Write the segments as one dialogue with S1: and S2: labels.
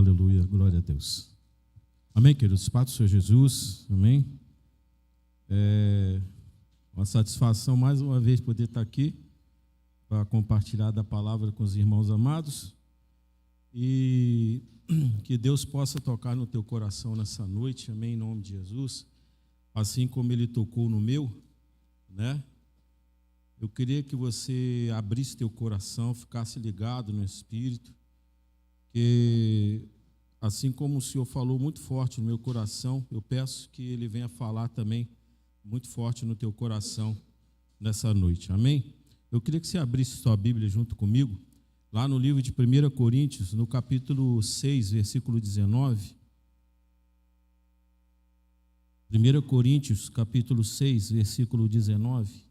S1: Aleluia, glória a Deus. Amém, queridos? Paz do Senhor Jesus, amém? É uma satisfação mais uma vez poder estar aqui para compartilhar da palavra com os irmãos amados e que Deus possa tocar no teu coração nessa noite, amém, em nome de Jesus, assim como Ele tocou no meu, né? Eu queria que você abrisse teu coração, ficasse ligado no Espírito, que assim como o Senhor falou muito forte no meu coração, eu peço que Ele venha falar também muito forte no teu coração nessa noite, amém? Eu queria que você abrisse sua Bíblia junto comigo, lá no livro de 1 Coríntios, no capítulo 6, versículo 19. 1 Coríntios, capítulo 6, versículo 19.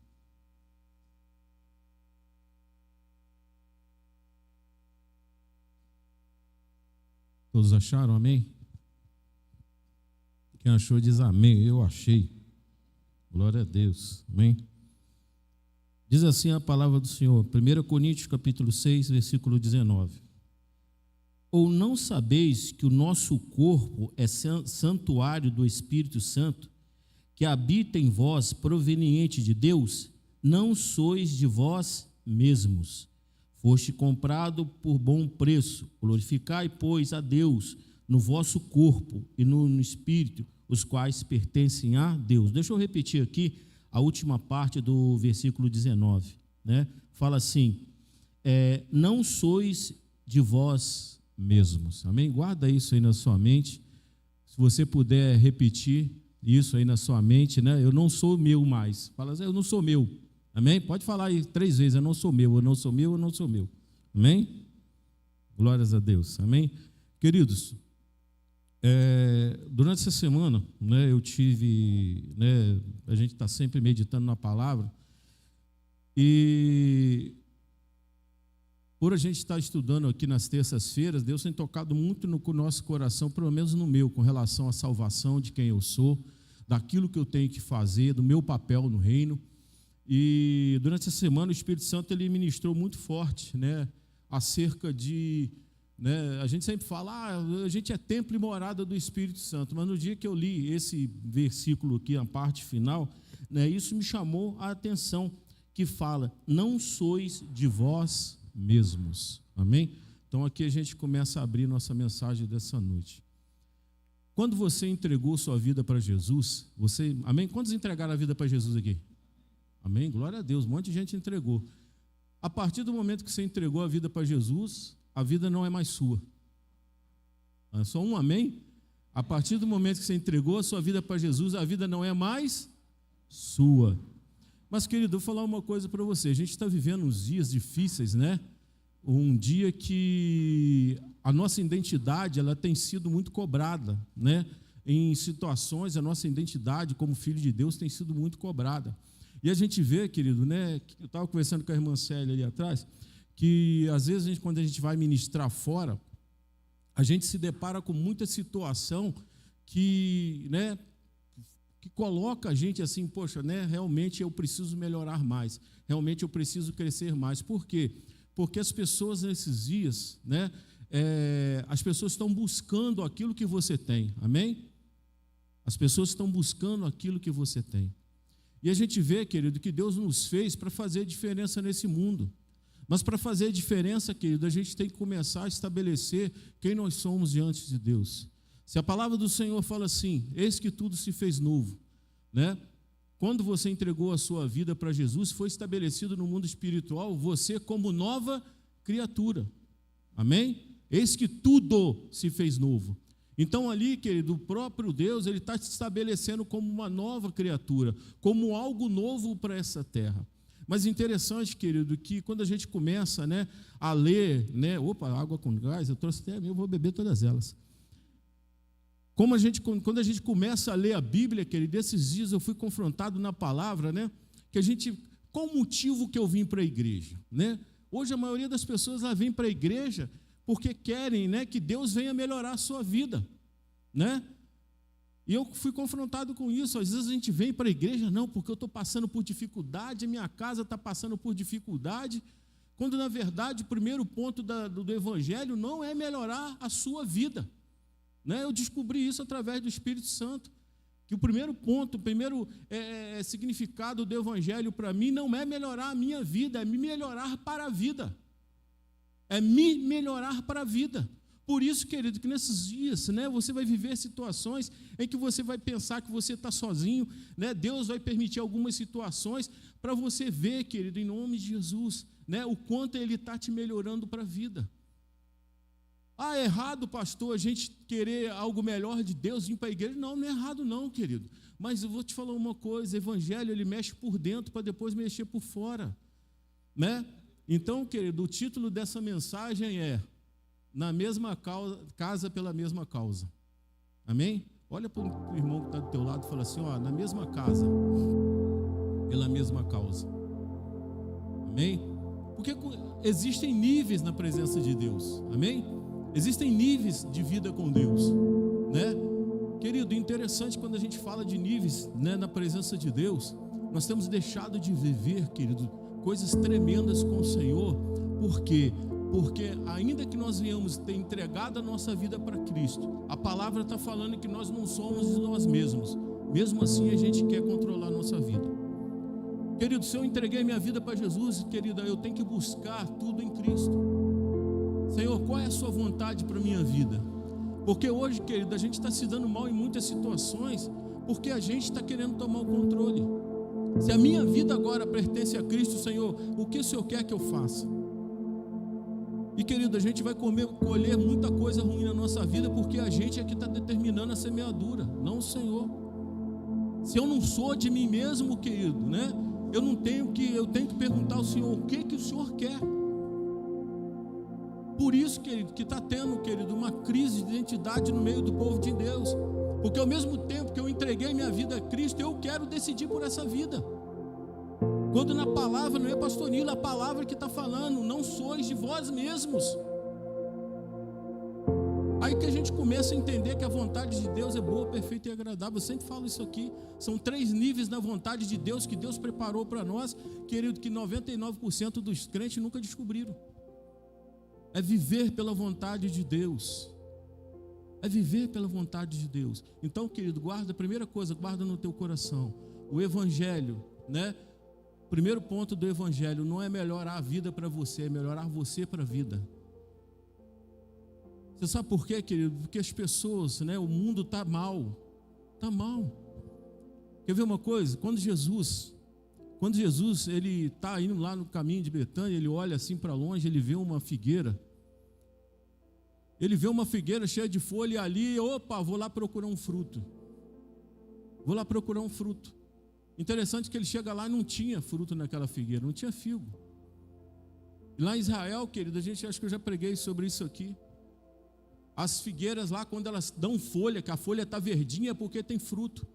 S1: Todos acharam, amém? Quem achou diz amém, eu achei. Glória a Deus, amém? Diz assim a palavra do Senhor, 1 Coríntios capítulo 6, versículo 19. Ou não sabeis que o nosso corpo é santuário do Espírito Santo, que habita em vós, proveniente de Deus? Não sois de vós mesmos. Foste comprado por bom preço. Glorificai, pois, a Deus no vosso corpo e no espírito, os quais pertencem a Deus. Deixa eu repetir aqui a última parte do versículo 19, né? Fala assim, não sois de vós mesmos, amém? Guarda isso aí na sua mente, se você puder repetir isso aí na sua mente, né? Eu não sou meu mais, fala assim, eu não sou meu, amém? Pode falar aí 3 vezes, eu não sou meu, eu não sou meu, eu não sou meu, amém? Glórias a Deus, amém? Queridos, durante essa semana, né, eu tive, né, a gente está sempre meditando na palavra, e por a gente estar estudando aqui nas terças-feiras, Deus tem tocado muito no nosso coração, pelo menos no meu, com relação à salvação de quem eu sou, daquilo que eu tenho que fazer, do meu papel no reino. E durante essa semana o Espírito Santo ele ministrou muito forte, né, acerca de, né, a gente sempre fala, a gente é templo e morada do Espírito Santo, mas no dia que eu li esse versículo aqui, a parte final, né, isso me chamou a atenção, que fala, não sois de vós mesmos, amém? Então aqui a gente começa a abrir nossa mensagem dessa noite. Quando você entregou sua vida para Jesus, você, amém? Quantos entregaram a vida para Jesus aqui? Amém? Glória a Deus, um monte de gente entregou. A partir do momento que você entregou a vida para Jesus, a vida não é mais sua. É só um amém? A partir do momento que você entregou a sua vida para Jesus, a vida não é mais sua. Mas, querido, eu vou falar uma coisa para você. A gente está vivendo uns dias difíceis, né? Um dia que a nossa identidade ela tem sido muito cobrada, né? Em situações, a nossa identidade como filho de Deus tem sido muito cobrada. E a gente vê, querido, né? Eu estava conversando com a irmã Célia ali atrás, que às vezes quando a gente vai ministrar fora, a gente se depara com muita situação que, né, que coloca a gente assim, poxa, né, realmente eu preciso melhorar mais, realmente eu preciso crescer mais. Por quê? Porque as pessoas nesses dias, né, as pessoas estão buscando aquilo que você tem, amém? As pessoas estão buscando aquilo que você tem. E a gente vê, querido, que Deus nos fez para fazer diferença nesse mundo. Mas para fazer diferença, querido, a gente tem que começar a estabelecer quem nós somos diante de Deus. Se a palavra do Senhor fala assim, eis que tudo se fez novo, né? Quando você entregou a sua vida para Jesus, foi estabelecido no mundo espiritual, você como nova criatura, amém? Eis que tudo se fez novo. Então ali, querido, o próprio Deus, ele está te estabelecendo como uma nova criatura, como algo novo para essa terra. Mas interessante, querido, que quando a gente começa, né, a ler, né, água com gás, eu trouxe até, eu vou beber todas elas. Quando a gente começa a ler a Bíblia, querido, desses dias eu fui confrontado na palavra, né, qual o motivo que eu vim para a igreja, né? Hoje a maioria das pessoas vem para a igreja porque querem, né, que Deus venha melhorar a sua vida, né? E eu fui confrontado com isso. Às vezes a gente vem para a igreja, não, porque eu estou passando por dificuldade, a minha casa está passando por dificuldade. quando na verdade o primeiro ponto do Evangelho não é melhorar a sua vida, né? Eu descobri isso através do Espírito Santo, que o primeiro ponto, o primeiro significado do Evangelho para mim não é melhorar a minha vida, é me melhorar para a vida, é me melhorar para a vida. Por isso, querido, que nesses dias, né, você vai viver situações em que você vai pensar que você está sozinho, né? Deus vai permitir algumas situações para você ver, querido, em nome de Jesus, né, o quanto Ele está te melhorando para a vida. Ah, é errado, pastor, a gente querer algo melhor de Deus, vir para a igreja? Não, não é errado não, querido. Mas eu vou te falar uma coisa, o Evangelho, ele mexe por dentro para depois mexer por fora, né? Então, querido, o título dessa mensagem é Na mesma casa pela mesma causa. Amém? Olha para o irmão que está do teu lado e fala assim, ó, na mesma casa, pela mesma causa. Amém? Porque existem níveis na presença de Deus. Amém? Existem níveis de vida com Deus, né? Querido, interessante quando a gente fala de níveis, né, na presença de Deus, nós temos deixado de viver, querido, coisas tremendas com o Senhor. Por quê? Porque ainda que nós venhamos ter entregado a nossa vida para Cristo, a palavra está falando que nós não somos de nós mesmos. Mesmo assim a gente quer controlar a nossa vida. Querido, se eu entreguei minha vida para Jesus, querida, eu tenho que buscar tudo em Cristo. Senhor, qual é a sua vontade para a minha vida? Porque hoje, querido, a gente está se dando mal em muitas situações, porque a gente está querendo tomar o controle. Se a minha vida agora pertence a Cristo, Senhor, o que o Senhor quer que eu faça? E, querido, a gente vai colher muita coisa ruim na nossa vida, porque a gente é que está determinando a semeadura, não o Senhor. Se eu não sou de mim mesmo, querido, né? Eu tenho que perguntar ao Senhor, o que o Senhor quer? Por isso, querido, que está tendo, querido, uma crise de identidade no meio do povo de Deus, porque ao mesmo tempo que eu entreguei minha vida a Cristo, eu quero decidir por essa vida. Quando na palavra, não é pastor Nilo, a palavra que está falando, não sois de vós mesmos. Aí que a gente começa a entender que a vontade de Deus é boa, perfeita e agradável. Eu sempre falo isso aqui, são 3 níveis na vontade de Deus que Deus preparou para nós, querido, que 99% dos crentes nunca descobriram. É viver pela vontade de Deus. É viver pela vontade de Deus. Então, querido, guarda, a primeira coisa, guarda no teu coração, o Evangelho, né? Primeiro ponto do Evangelho não é melhorar a vida para você, é melhorar você para a vida. Você sabe por quê, querido? Porque as pessoas, né, o mundo está mal. Está mal. Quer ver uma coisa? Quando Jesus ele está indo lá no caminho de Betânia, ele olha assim para longe, ele vê uma figueira. Ele vê uma figueira cheia de folha e ali, opa, vou lá procurar um fruto. Vou lá procurar um fruto. Interessante que ele chega lá e não tinha fruto naquela figueira, não tinha figo. E lá em Israel, querido, acho que eu já preguei sobre isso aqui. As figueiras lá, quando elas dão folha, que a folha está verdinha, é porque tem fruto.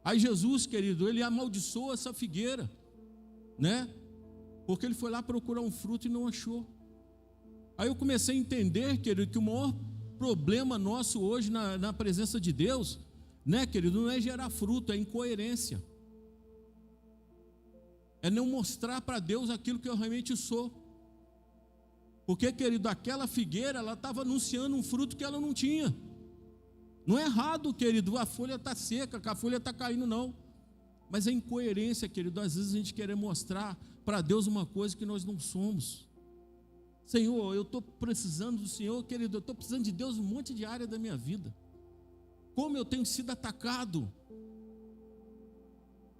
S1: Aí Jesus, querido, ele amaldiçoou essa figueira, né? Porque ele foi lá procurar um fruto e não achou. Aí eu comecei a entender, querido, que o maior problema nosso hoje na presença de Deus, né, querido, não é gerar fruto, é incoerência. É não mostrar para Deus aquilo que eu realmente sou. Porque, querido, aquela figueira, ela estava anunciando um fruto que ela não tinha. Não é errado, querido, a folha está seca, que a folha está caindo, não. Mas é incoerência, querido, às vezes a gente quer mostrar para Deus uma coisa que nós não somos. Senhor, eu estou precisando do Senhor, querido, eu estou precisando de Deus em um monte de área da minha vida. Como eu tenho sido atacado.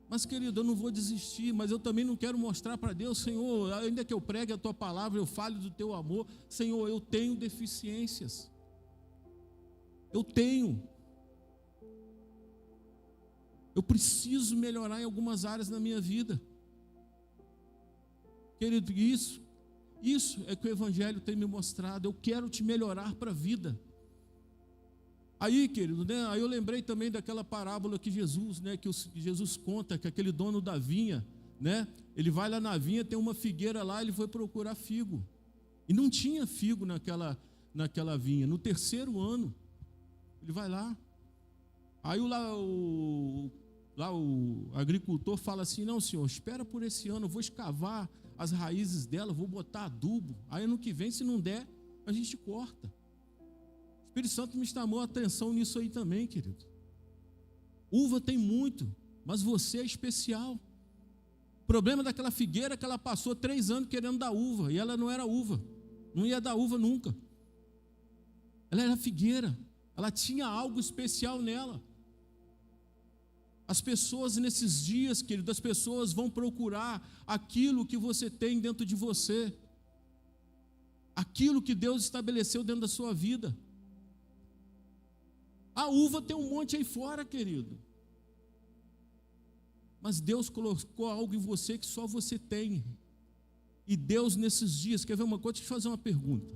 S1: Mas, querido, eu não vou desistir, mas eu também não quero mostrar para Deus, Senhor, ainda que eu pregue a Tua palavra, eu fale do Teu amor, Senhor, eu tenho deficiências. Eu tenho. Eu preciso melhorar em algumas áreas da minha vida. Querido, isso é que o Evangelho tem me mostrado. Eu quero te melhorar para a vida. Aí, querido, né? Aí eu lembrei também daquela parábola que Jesus, né? Que Jesus conta, que aquele dono da vinha, né? Ele vai lá na vinha, tem uma figueira lá, ele foi procurar figo. E não tinha figo naquela vinha. No 3º ano, ele vai lá. Aí lá o agricultor fala assim: não, senhor, espera por esse ano, eu vou escavar as raízes dela, vou botar adubo, aí ano que vem, se não der, a gente corta. O Espírito Santo me chamou a atenção nisso aí também, querido. Uva tem muito, mas você é especial. O problema daquela figueira é que ela passou 3 anos querendo dar uva, e ela não era uva, não ia dar uva nunca. Ela era figueira, ela tinha algo especial nela. As pessoas nesses dias, querido, as pessoas vão procurar aquilo que você tem dentro de você, aquilo que Deus estabeleceu dentro da sua vida. A uva tem um monte aí fora, querido, mas Deus colocou algo em você que só você tem. E Deus nesses dias, quer ver uma coisa? Deixa eu te fazer uma pergunta.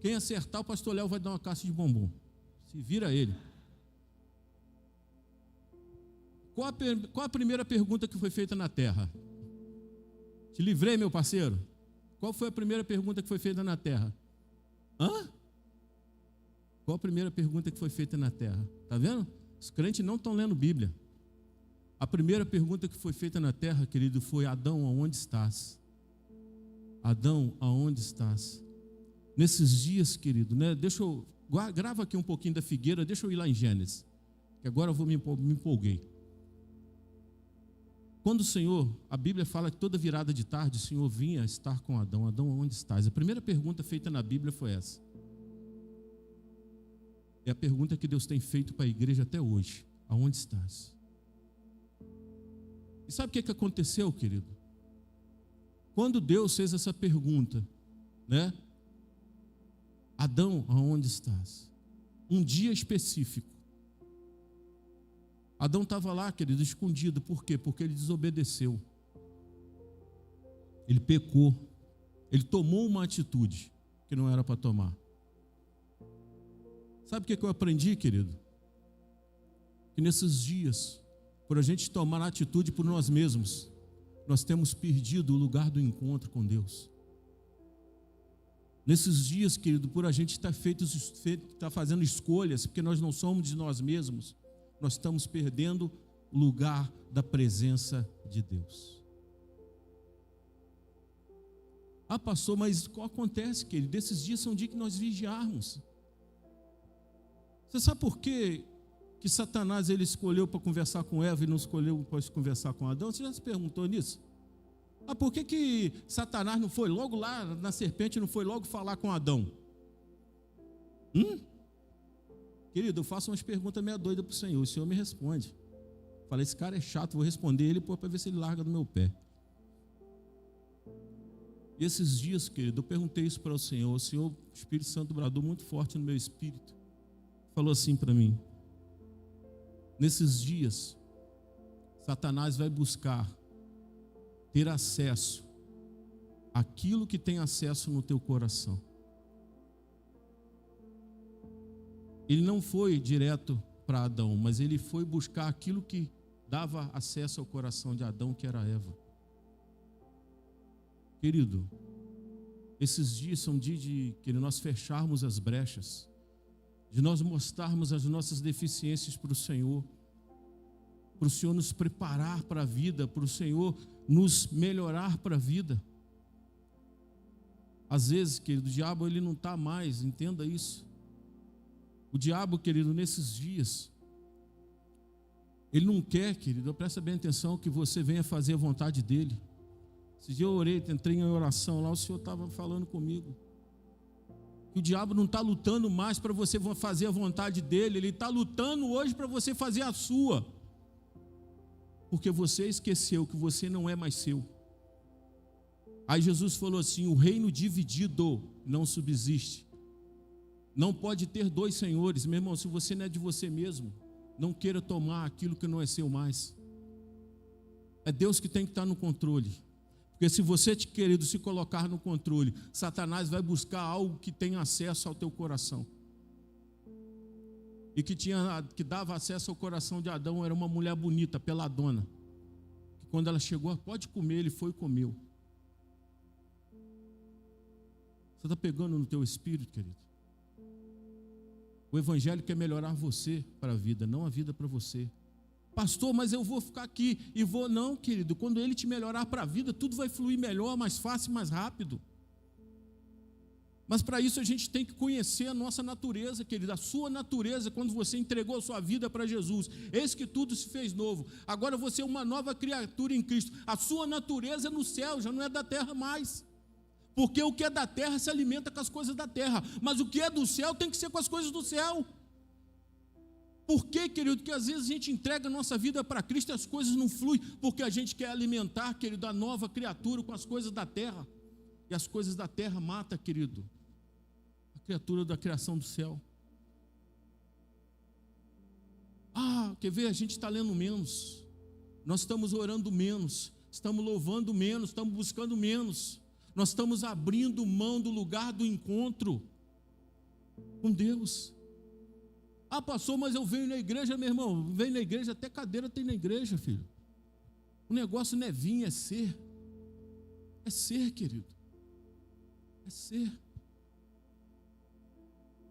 S1: Quem acertar, o pastor Léo vai dar uma caixa de bombom. Se vira ele. Qual a primeira pergunta que foi feita na terra? Te livrei, meu parceiro? Qual foi a primeira pergunta que foi feita na terra? Hã? Qual a primeira pergunta que foi feita na terra? Está vendo? Os crentes não estão lendo Bíblia. A primeira pergunta que foi feita na terra, querido, foi: Adão, aonde estás? Adão, aonde estás? Nesses dias, querido, né? Grava aqui um pouquinho da figueira, deixa eu ir lá em Gênesis, que agora eu me empolguei. Quando o Senhor, a Bíblia fala que toda virada de tarde o Senhor vinha estar com Adão. Adão, aonde estás? A primeira pergunta feita na Bíblia foi essa. É a pergunta que Deus tem feito para a igreja até hoje: aonde estás? E sabe o que aconteceu, querido? Quando Deus fez essa pergunta, né? Adão, aonde estás? Um dia específico. Adão estava lá, querido, escondido. Por quê? Porque ele desobedeceu. Ele pecou. Ele tomou uma atitude que não era para tomar. Sabe o que eu aprendi, querido? Que nesses dias, por a gente tomar a atitude por nós mesmos, nós temos perdido o lugar do encontro com Deus. Nesses dias, querido, por a gente estar fazendo escolhas, porque nós não somos de nós mesmos, nós estamos perdendo o lugar da presença de Deus. Ah, pastor, mas o que acontece, querido? Esses dias são dias que nós vigiarmos. Você sabe por quê que Satanás ele escolheu para conversar com Eva e não escolheu para conversar com Adão? Você já se perguntou nisso? Ah, por que Satanás não foi logo lá na serpente, não foi logo falar com Adão? Querido, eu faço umas perguntas meio doidas para o Senhor me responde. Falei, esse cara é chato, vou responder ele para ver se ele larga do meu pé. E esses dias, querido, eu perguntei isso para o Senhor, o Espírito Santo bradou muito forte no meu espírito, falou assim para mim: nesses dias, Satanás vai buscar ter acesso àquilo que tem acesso no teu coração. Ele não foi direto para Adão, mas ele foi buscar aquilo que dava acesso ao coração de Adão, que era Eva. Querido, esses dias são dias de que nós fecharmos as brechas, de nós mostrarmos as nossas deficiências para o Senhor nos preparar para a vida, para o Senhor nos melhorar para a vida. Às vezes, querido, o diabo ele não está mais, entenda isso. O diabo, querido, nesses dias, ele não quer, querido, presta bem atenção, que você venha fazer a vontade dele. Esse dia eu orei, entrei em oração lá, o Senhor estava falando comigo. Que o diabo não está lutando mais para você fazer a vontade dele, ele está lutando hoje para você fazer a sua. Porque você esqueceu que você não é mais seu. Aí Jesus falou assim: o reino dividido não subsiste. Não pode ter 2 senhores. Meu irmão, se você não é de você mesmo, não queira tomar aquilo que não é seu mais. É Deus que tem que estar no controle. Porque se você, querido, se colocar no controle, Satanás vai buscar algo que tem acesso ao teu coração. E que dava acesso ao coração de Adão era uma mulher bonita, peladona, que quando ela chegou, pode comer, ele foi e comeu. Você está pegando no teu espírito, querido? O evangelho quer melhorar você para a vida, não a vida para você. Pastor, mas eu vou ficar aqui e vou... Não, querido, quando Ele te melhorar para a vida, tudo vai fluir melhor, mais fácil, mais rápido. Mas para isso a gente tem que conhecer a nossa natureza, querido, a sua natureza, quando você entregou a sua vida para Jesus. Eis que tudo se fez novo. Agora você é uma nova criatura em Cristo. A sua natureza é no céu, já não é da terra mais. Porque o que é da terra se alimenta com as coisas da terra, mas o que é do céu tem que ser com as coisas do céu. Por quê, querido? Que às vezes a gente entrega a nossa vida para Cristo e as coisas não fluem, porque a gente quer alimentar, querido, a nova criatura com as coisas da terra. E as coisas da terra matam, querido, a criatura da criação do céu. Quer ver? A gente está lendo menos, nós estamos orando menos, estamos louvando menos, estamos buscando menos, nós estamos abrindo mão do lugar do encontro com Deus. Pastor, mas eu venho na igreja, meu irmão, venho na igreja, até cadeira tem na igreja, filho. O negócio não é vir, é ser. É ser, querido. É ser.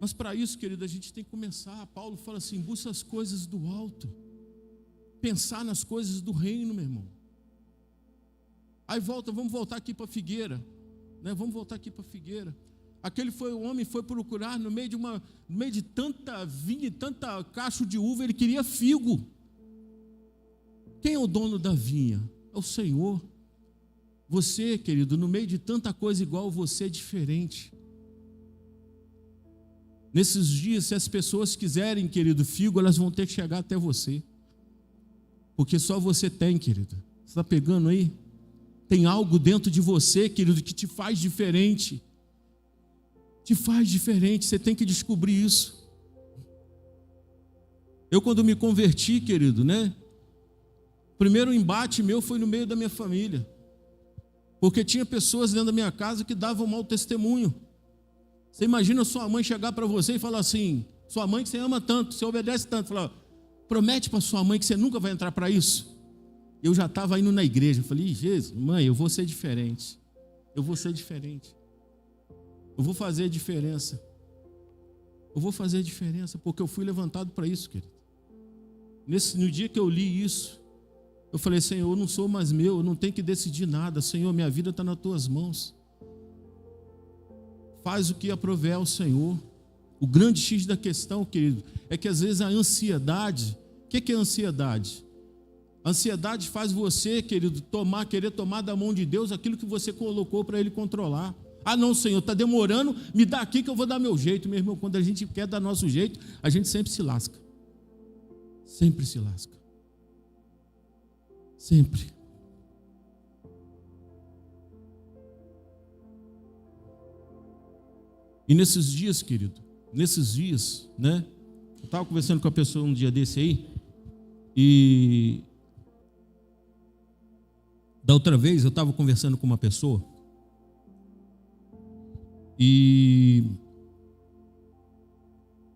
S1: Mas para isso, querido, a gente tem que começar. Paulo fala assim, busca as coisas do alto. Pensar nas coisas do reino, meu irmão. Aí vamos voltar aqui para a figueira. Né? Vamos voltar aqui para a figueira. Aquele homem foi procurar no meio de tanta vinha, tanta cacho de uva, ele queria figo. Quem é o dono da vinha? É o Senhor. Você, querido, no meio de tanta coisa igual, você é diferente. Nesses dias, se as pessoas quiserem, querido, figo, elas vão ter que chegar até você. Porque só você tem, querido. Você está pegando aí? Tem algo dentro de você, querido, que te faz diferente. Te faz diferente, você tem que descobrir isso. Eu, quando me converti, querido, né? O primeiro embate meu foi no meio da minha família. Porque tinha pessoas dentro da minha casa que davam mau testemunho. Você imagina sua mãe chegar para você e falar assim, sua mãe que você ama tanto, você obedece tanto, falar, promete para sua mãe que você nunca vai entrar para isso. Eu já estava indo na igreja, eu falei, Jesus, mãe, eu vou ser diferente. Eu vou ser diferente. Eu vou fazer a diferença. Eu vou fazer a diferença, porque eu fui levantado para isso, querido. No dia que eu li isso, eu falei, Senhor, eu não sou mais meu, eu não tenho que decidir nada. Senhor, minha vida está nas tuas mãos. Faz o que aprover ao Senhor. O grande X da questão, querido, é que às vezes a ansiedade, o que é ansiedade? A ansiedade faz você, querido, querer tomar da mão de Deus aquilo que você colocou para Ele controlar. Não, Senhor, está demorando, me dá aqui que eu vou dar meu jeito. Meu irmão, quando a gente quer dar nosso jeito, a gente sempre se lasca. Sempre se lasca. Sempre. E nesses dias, querido, né? Eu estava conversando com a pessoa um dia desse aí, e da outra vez eu estava conversando com uma pessoa, e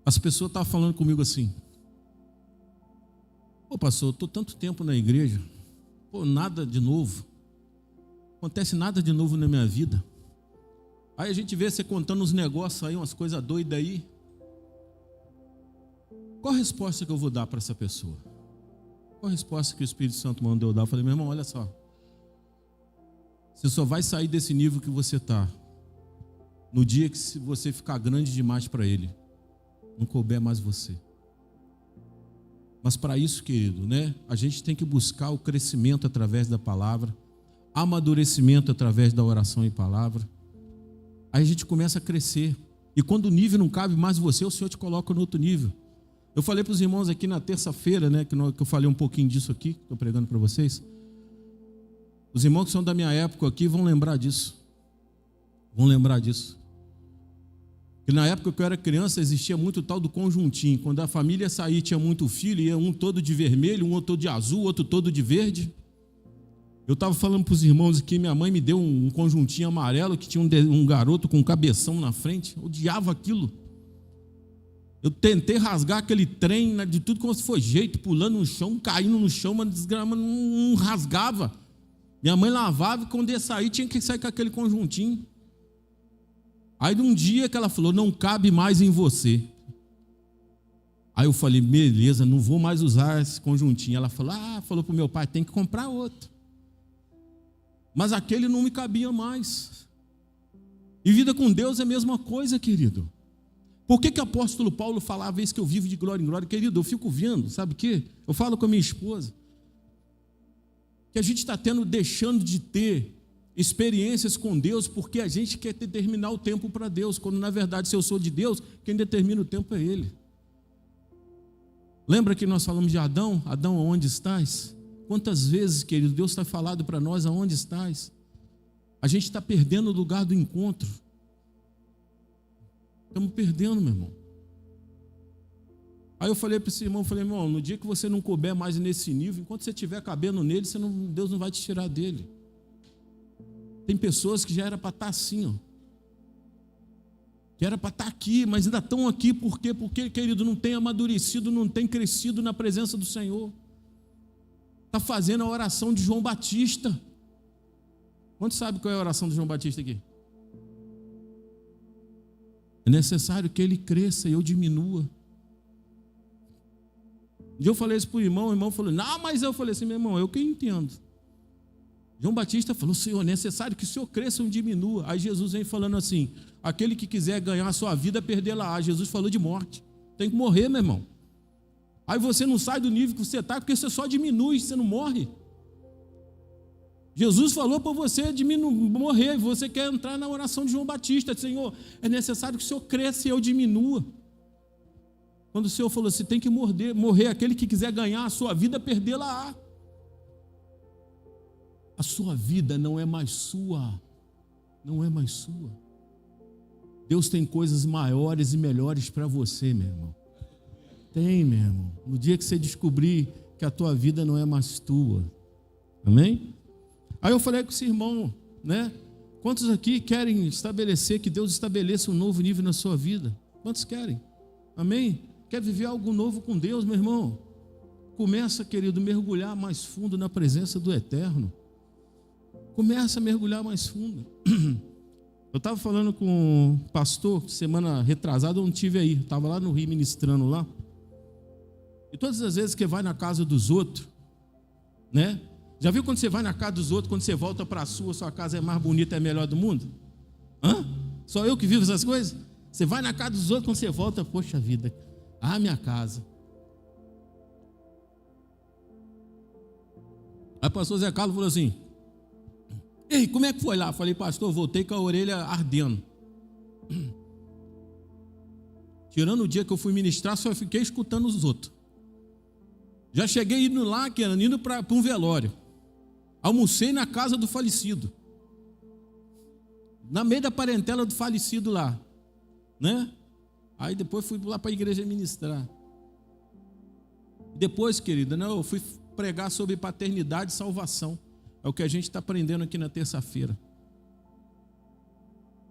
S1: as pessoas estavam falando comigo assim, pastor, eu estou tanto tempo na igreja, nada de novo, acontece nada de novo na minha vida. Aí a gente vê você contando uns negócios aí, umas coisas doidas aí. Qual a resposta que eu vou dar para essa pessoa? Qual a resposta que o Espírito Santo mandou eu dar? Eu falei, meu irmão, olha só, você só vai sair desse nível que você está no dia que você ficar grande demais para Ele, não couber mais você. Mas para isso, querido, né, a gente tem que buscar o crescimento através da palavra, amadurecimento através da oração e palavra. Aí a gente começa a crescer. E quando o nível não cabe mais você, o Senhor te coloca no outro nível. Eu falei para os irmãos aqui na terça-feira, né, que eu falei um pouquinho disso aqui, estou pregando para vocês. Os irmãos que são da minha época aqui vão lembrar disso. Vão lembrar disso. Que na época que eu era criança existia muito o tal do conjuntinho. Quando a família saía, tinha muito filho, ia um todo de vermelho, um outro todo de azul, outro todo de verde. Eu estava falando para os irmãos aqui, minha mãe me deu um conjuntinho amarelo que tinha um garoto com um cabeção na frente. Eu odiava aquilo. Eu tentei rasgar aquele trem de tudo como se fosse jeito, pulando no chão, caindo no chão, mas desgrama não rasgava. Minha mãe lavava e quando ia sair, tinha que sair com aquele conjuntinho. Aí de um dia que ela falou, não cabe mais em você. Aí eu falei, beleza, não vou mais usar esse conjuntinho. Ela falou para o meu pai, tem que comprar outro. Mas aquele não me cabia mais. E vida com Deus é a mesma coisa, querido. Por que o apóstolo Paulo falava isso, que eu vivo de glória em glória? Querido, eu fico vendo, sabe o quê? Eu falo com a minha esposa, que a gente está deixando de ter experiências com Deus, porque a gente quer determinar o tempo para Deus, quando na verdade, se eu sou de Deus, quem determina o tempo é Ele. Lembra que nós falamos de Adão? Adão, aonde estás? Quantas vezes, querido, Deus está falando para nós, aonde estás? A gente está perdendo o lugar do encontro. Estamos perdendo, meu irmão. Aí eu falei para esse irmão, irmão, no dia que você não couber mais nesse nível, enquanto você estiver cabendo nele, Deus não vai te tirar dele. Tem pessoas que já era para estar assim, ó. Que era para estar aqui, mas ainda estão aqui, por quê? Porque, querido, não tem amadurecido, não tem crescido na presença do Senhor. Está fazendo a oração de João Batista. Quantos sabe qual é a oração de João Batista aqui? É necessário que ele cresça e eu diminua. Um dia eu falei isso para o irmão falou, não, mas eu falei assim, meu irmão, eu que entendo. João Batista falou, Senhor, é necessário que o Senhor cresça e diminua. Aí Jesus vem falando assim, aquele que quiser ganhar a sua vida, perdê-la. Jesus falou de morte. Tem que morrer, meu irmão. Aí você não sai do nível que você está, porque você só diminui, você não morre. Jesus falou para você morrer, você quer entrar na oração de João Batista, Senhor, é necessário que o Senhor cresça e eu diminua. Quando o Senhor falou assim, tem que morrer aquele que quiser ganhar a sua vida, perdê-la. A sua vida não é mais sua, não é mais sua. Deus tem coisas maiores e melhores para você, meu irmão. Tem, meu irmão. No dia que você descobrir que a tua vida não é mais tua. Amém? Aí eu falei com esse irmão, né? Quantos aqui querem estabelecer, que Deus estabeleça um novo nível na sua vida? Quantos querem? Amém? Quer viver algo novo com Deus, meu irmão? Começa, querido, a mergulhar mais fundo na presença do Eterno. Começa a mergulhar mais fundo. Eu estava falando com um pastor, semana retrasada, eu não estive aí, estava lá no Rio ministrando lá. E todas as vezes que vai na casa dos outros, né? Já viu quando você vai na casa dos outros, quando você volta para a sua casa é mais bonita, é a melhor do mundo? Hã? Só eu que vivo essas coisas? Você vai na casa dos outros, quando você volta, poxa vida, minha casa. Aí o pastor Zé Carlos falou assim, ei, como é que foi lá? Eu falei, pastor, eu voltei com a orelha ardendo. Tirando o dia que eu fui ministrar, só fiquei escutando os outros. Já cheguei indo lá, indo para um velório. Almocei na casa do falecido. Na meio da parentela do falecido lá. Né? Aí depois fui lá para a igreja ministrar. Depois, querida, eu fui pregar sobre paternidade e salvação. É o que a gente está aprendendo aqui na terça-feira.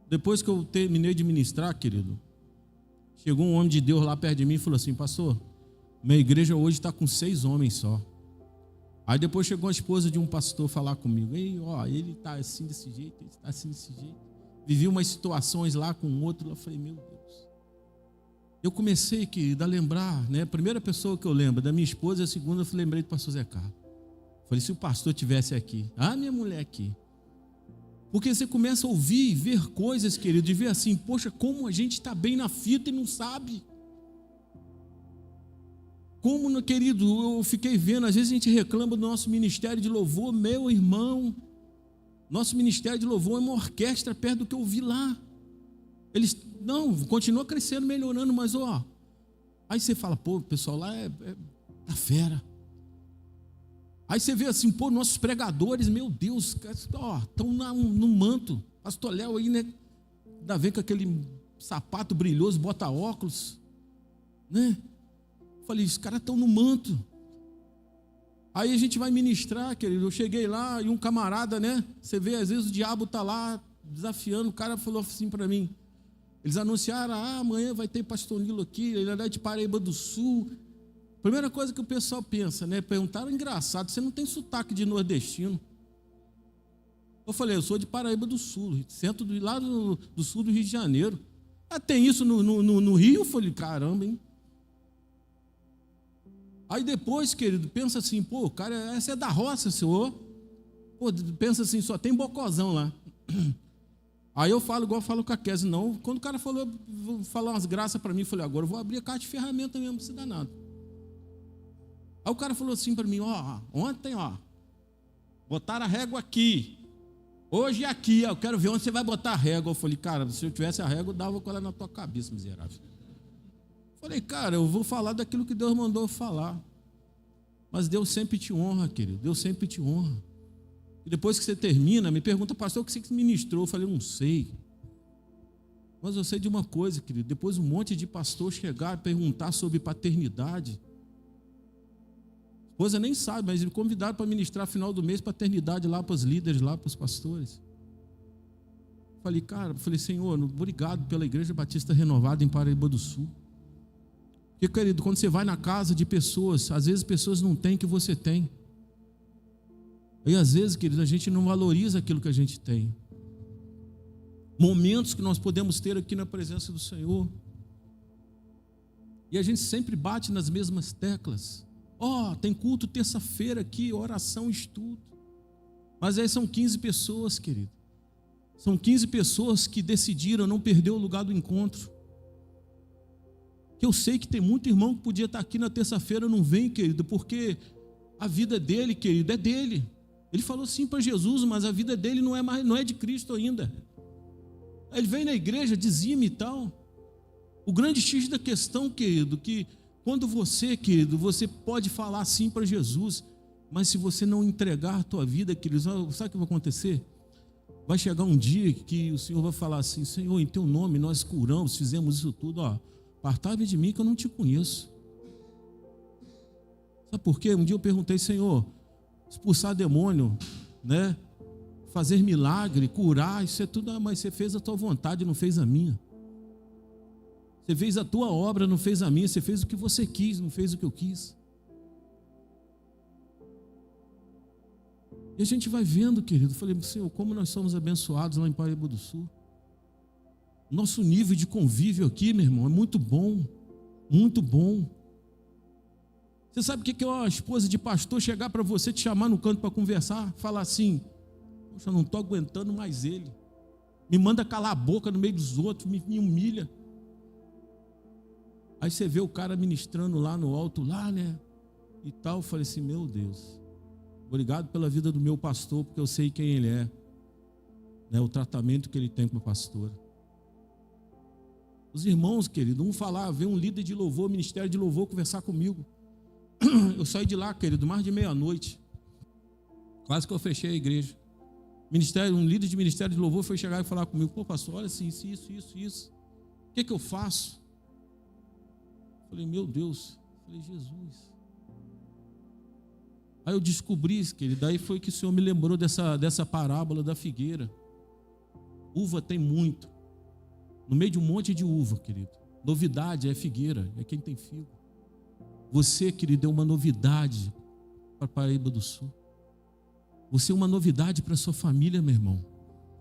S1: Depois que eu terminei de ministrar, querido, chegou um homem de Deus lá perto de mim e falou assim, pastor, minha igreja hoje está com 6 homens só. Aí depois chegou a esposa de um pastor falar comigo, ele está assim desse jeito, ele está assim desse jeito. Vivi umas situações lá com um outro, eu falei, meu Deus. Eu comecei, querido, a lembrar, né? A primeira pessoa que eu lembro da minha esposa, a segunda eu lembrei do pastor Zé Carlos. Falei, se o pastor estivesse aqui, minha mulher aqui. Porque você começa a ouvir e ver coisas, querido, e ver assim, poxa, como a gente está bem na fita e não sabe. Como, querido, eu fiquei vendo, às vezes a gente reclama do nosso ministério de louvor, meu irmão, nosso ministério de louvor é uma orquestra perto do que eu vi lá. Eles, continua crescendo, melhorando, mas aí você fala, pô, o pessoal lá tá fera. Aí você vê assim, pô, nossos pregadores, meu Deus, estão no manto. Pastor Léo aí, né? Ainda vem com aquele sapato brilhoso, bota óculos, né? Falei, os caras estão no manto. Aí a gente vai ministrar, querido. Eu cheguei lá e um camarada, né? Você vê, às vezes o diabo está lá desafiando. O cara falou assim para mim. Eles anunciaram, amanhã vai ter pastor Nilo aqui, ele é de Paraíba do Sul. Primeira coisa que o pessoal pensa, né? Perguntaram, engraçado, você não tem sotaque de nordestino. Eu falei, eu sou de Paraíba do Sul, centro lá do sul do Rio de Janeiro. Tem isso no Rio? Eu falei, caramba, hein? Aí depois, querido, pensa assim, pô, cara, essa é da roça, senhor. Pô, pensa assim, só tem bocozão lá. Aí eu falo igual eu falo com a Kézia, não. Quando o cara falou umas graças para mim, eu falei, agora eu vou abrir a caixa de ferramenta mesmo, pra você danado. Aí o cara falou assim para mim, ó, ontem, ó, botaram a régua aqui. Hoje é aqui, ó, eu quero ver onde você vai botar a régua. Eu falei, cara, se eu tivesse a régua, eu dava com ela na tua cabeça, miserável. Falei, cara, eu vou falar daquilo que Deus mandou eu falar. Mas Deus sempre te honra, querido, Deus sempre te honra. E depois que você termina, me pergunta, pastor, o que você ministrou? Eu falei, não sei. Mas eu sei de uma coisa, querido, depois um monte de pastor chegar e perguntar sobre paternidade. A esposa nem sabe, mas me convidaram para ministrar final do mês paternidade lá para os líderes, lá para os pastores. Falei, cara, Senhor, obrigado pela Igreja Batista Renovada em Paraíba do Sul. Porque, querido, quando você vai na casa de pessoas, às vezes pessoas não têm o que você tem. E às vezes, querido, a gente não valoriza aquilo que a gente tem. Momentos que nós podemos ter aqui na presença do Senhor. E a gente sempre bate nas mesmas teclas. Tem culto terça-feira aqui, oração, estudo. Mas aí são 15 pessoas, querido. São 15 pessoas que decidiram não perder o lugar do encontro. Que eu sei que tem muito irmão que podia estar aqui na terça-feira, não vem, querido, porque a vida dele, querido, é dele. Ele falou sim para Jesus, mas a vida dele não é de Cristo ainda. Ele vem na igreja, dizime e tal. O grande X da questão, querido, que quando você, querido, você pode falar sim para Jesus, mas se você não entregar a tua vida, querido, sabe o que vai acontecer? Vai chegar um dia que o Senhor vai falar assim, Senhor, em teu nome nós curamos, fizemos isso tudo, apartai-me de mim que eu não te conheço. Sabe por quê? Um dia eu perguntei, Senhor, expulsar demônio, né? Fazer milagre, curar, isso é tudo, mas você fez a tua vontade, não fez a minha. Você fez a tua obra, não fez a minha. Você fez o que você quis, não fez o que eu quis. E a gente vai vendo, querido. Eu falei, Senhor, como nós somos abençoados lá em Paraíba do Sul. Nosso nível de convívio aqui, meu irmão, é muito bom. Muito bom. Você sabe o que é uma esposa de pastor chegar para você, te chamar no canto para conversar, falar assim, poxa, eu não estou aguentando mais ele. Me manda calar a boca no meio dos outros, me humilha. Aí você vê o cara ministrando lá no alto, lá, né? E tal, eu falei assim, meu Deus, obrigado pela vida do meu pastor, porque eu sei quem ele é, né? O tratamento que ele tem com a pastora. Os irmãos, querido, veio um líder de louvor, ministério de louvor, conversar comigo. Eu saí de lá, querido, mais de meia-noite. Quase que eu fechei a igreja. Um líder de ministério de louvor foi chegar e falar comigo, pô, pastor, olha assim, isso. O que eu faço? Falei, meu Deus. Falei, Jesus. Aí eu descobri, querido, daí foi que o Senhor me lembrou dessa parábola da figueira. Uva tem muito. No meio de um monte de uva, querido. Novidade é figueira, é quem tem figo. Você, querido, é uma novidade para Paraíba do Sul. Você é uma novidade para a sua família, meu irmão.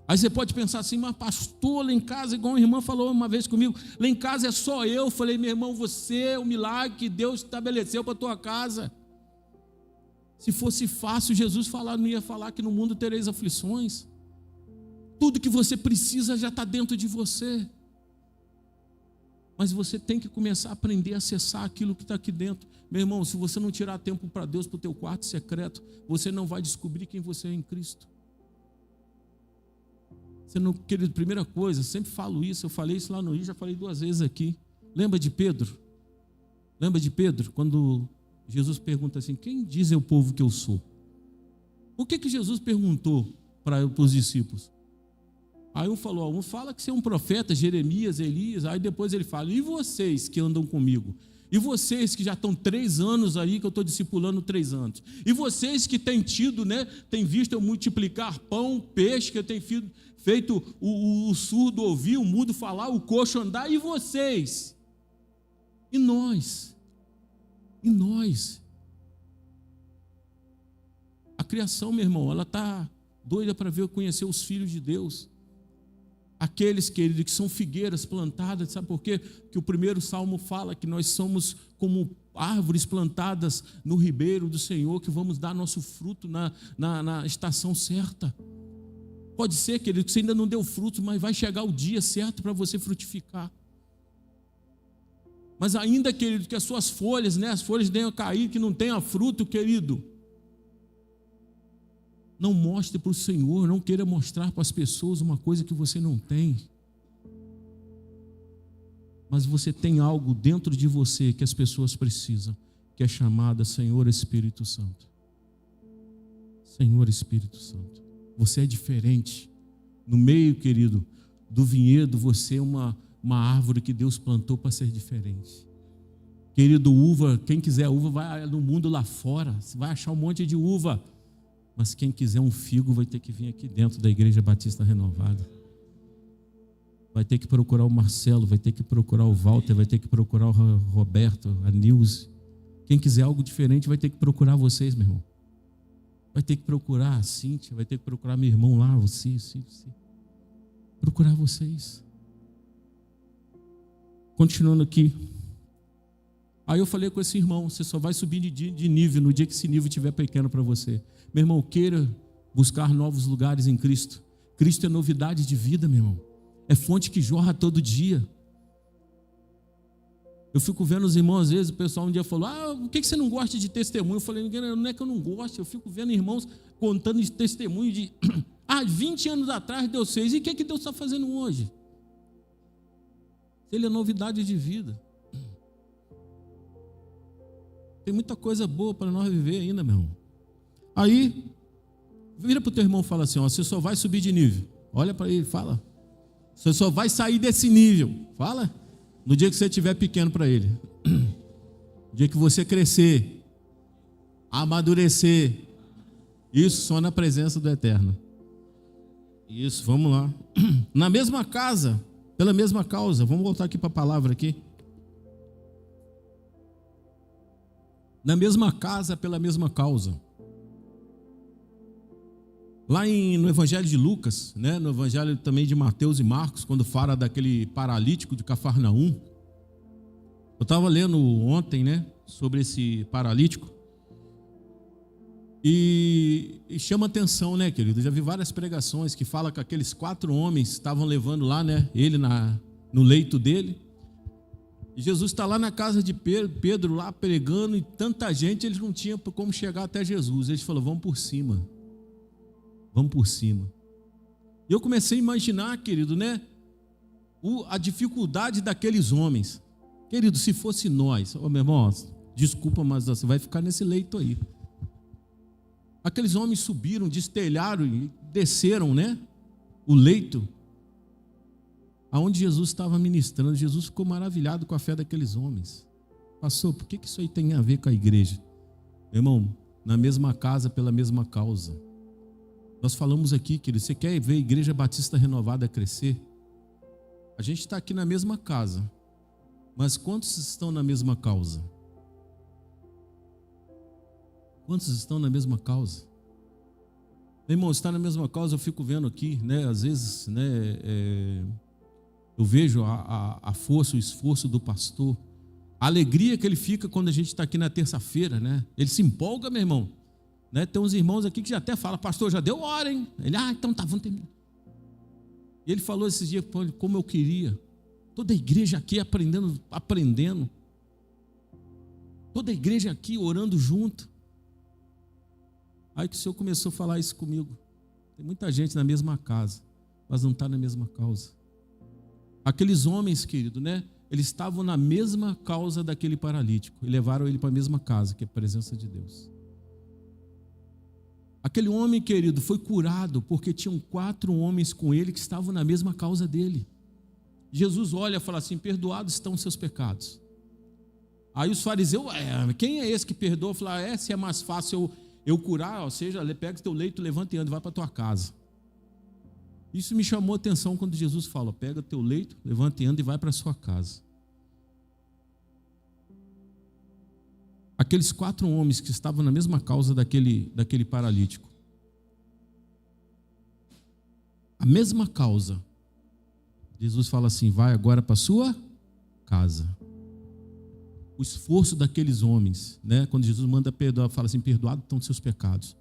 S1: Aí você pode pensar assim, mas pastor, lá em casa, igual uma irmã falou uma vez comigo, lá em casa é só eu. Falei, meu irmão, você é o milagre que Deus estabeleceu para a tua casa. Se fosse fácil, Jesus não ia falar que no mundo tereis aflições. Tudo que você precisa já está dentro de você. Mas você tem que começar a aprender a acessar aquilo que está aqui dentro. Meu irmão, se você não tirar tempo para Deus, para o teu quarto secreto, você não vai descobrir quem você é em Cristo. Você não, querido, primeira coisa, sempre falo isso, eu falei isso lá no Rio, já falei 2 vezes aqui. Lembra de Pedro? Lembra de Pedro? Quando Jesus pergunta assim, quem diz o povo que eu sou? O que Jesus perguntou para os discípulos? Aí um falou, um fala que você é um profeta, Jeremias, Elias, aí depois ele fala, e vocês que andam comigo? E vocês que já estão 3 anos aí, que eu estou discipulando 3 anos? E vocês que têm tido, né, têm visto eu multiplicar pão, peixe, que eu tenho feito o surdo ouvir, o mudo falar, o coxo andar, e vocês? E nós? E nós? A criação, meu irmão, ela está doida para conhecer os filhos de Deus. Aqueles, querido, que são figueiras plantadas, sabe por quê? Que o primeiro salmo fala que nós somos como árvores plantadas no ribeiro do Senhor, que vamos dar nosso fruto na estação certa. Pode ser, querido, que você ainda não deu fruto, mas vai chegar o dia certo para você frutificar. Mas ainda, querido, que as suas folhas, as folhas venham a cair, que não tenha fruto, querido, não mostre para o Senhor, não queira mostrar para as pessoas uma coisa que você não tem. Mas você tem algo dentro de você que as pessoas precisam, que é chamada Senhor Espírito Santo. Senhor Espírito Santo. Você é diferente. No meio, querido, do vinhedo, você é uma árvore que Deus plantou para ser diferente. Querido, uva, quem quiser uva, vai no mundo lá fora, você vai achar um monte de uva. Mas quem quiser um figo vai ter que vir aqui dentro da Igreja Batista Renovada. Vai ter que procurar o Marcelo, vai ter que procurar o Walter, vai ter que procurar o Roberto, a Nilce. Quem quiser algo diferente vai ter que procurar vocês, meu irmão. Vai ter que procurar a Cíntia, vai ter que procurar meu irmão lá, você. Procurar vocês. Continuando aqui. Aí eu falei com esse irmão, você só vai subir de nível no dia que esse nível estiver pequeno para você. Meu irmão, queira buscar novos lugares em Cristo. Cristo é novidade de vida, meu irmão. É fonte que jorra todo dia. Eu fico vendo os irmãos, às vezes o pessoal um dia falou, por que você não gosta de testemunho? Eu falei, não é que eu não gosto, eu fico vendo irmãos contando de testemunho de 20 anos atrás Deus fez, e o que Deus está fazendo hoje? Ele é novidade de vida. Tem muita coisa boa para nós viver ainda, meu irmão. Aí, vira para o teu irmão e fala assim, você só vai subir de nível. Olha para ele, fala. Você só vai sair desse nível. Fala. No dia que você estiver pequeno para ele. No dia que você crescer, amadurecer. Isso só na presença do Eterno. Isso, vamos lá. Na mesma casa, pela mesma causa. Vamos voltar aqui para a palavra aqui. Na mesma casa, pela mesma causa. Lá no Evangelho de Lucas, no Evangelho também de Mateus e Marcos, quando fala daquele paralítico de Cafarnaum, eu estava lendo ontem, sobre esse paralítico, e chama atenção, querido? Eu já vi várias pregações que falam que aqueles 4 homens estavam levando lá, ele no leito dele, e Jesus está lá na casa de Pedro lá pregando, e tanta gente, eles não tinham como chegar até Jesus. Eles falaram, vamos por cima. Vamos por cima. E eu comecei a imaginar, querido, a dificuldade daqueles homens. Querido, se fosse nós, meu irmão, desculpa, mas você vai ficar nesse leito aí. Aqueles homens subiram, destelharam e desceram, o leito aonde Jesus estava ministrando. Jesus ficou maravilhado com a fé daqueles homens. Pastor, por que isso aí tem a ver com a igreja? Meu irmão, na mesma casa, pela mesma causa. Nós falamos aqui, querido, você quer ver a Igreja Batista Renovada crescer? A gente está aqui na mesma casa, mas quantos estão na mesma causa? Quantos estão na mesma causa? Meu irmão, está na mesma causa, eu fico vendo aqui, às vezes, eu vejo a força, o esforço do pastor, a alegria que ele fica quando a gente está aqui na terça-feira, ele se empolga, meu irmão. Tem uns irmãos aqui que já até falam, pastor, já deu hora, hein? Ele, então tá, vamos terminar. E ele falou esses dias, como eu queria, toda a igreja aqui aprendendo, toda a igreja aqui orando junto. Aí que o Senhor começou a falar isso comigo. Tem muita gente na mesma casa, mas não está na mesma causa. Aqueles homens, querido, eles estavam na mesma causa daquele paralítico e levaram ele para a mesma casa, que é a presença de Deus. Aquele homem, querido, foi curado porque tinham 4 homens com ele que estavam na mesma causa dele. Jesus olha e fala assim, perdoados estão os seus pecados. Aí os fariseus, quem é esse que perdoa? Fala, se é mais fácil eu curar, ou seja, pega o teu leito, levanta e anda, vai para a tua casa. Isso me chamou a atenção quando Jesus fala, pega o teu leito, levanta e anda e vai para a sua casa. Aqueles 4 homens que estavam na mesma causa daquele paralítico. A mesma causa. Jesus fala assim: vai agora para a sua casa. O esforço daqueles homens, né? Quando Jesus manda perdoar, fala assim: perdoados estão os seus pecados.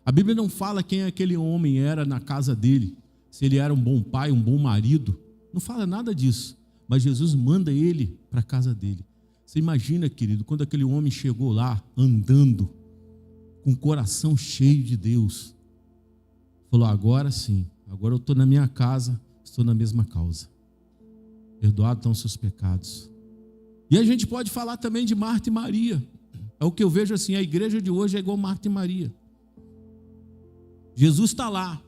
S1: A Bíblia não fala quem aquele homem era na casa dele, se ele era um bom pai, um bom marido, não fala nada disso, mas Jesus manda ele para a casa dele. Você imagina, querido, quando aquele homem chegou lá, andando, com o coração cheio de Deus, falou: agora sim, agora eu estou na minha casa, estou na mesma causa. Perdoados estão os seus pecados. E a gente pode falar também de Marta e Maria. É o que eu vejo assim, a igreja de hoje é igual Marta e Maria. Jesus está lá,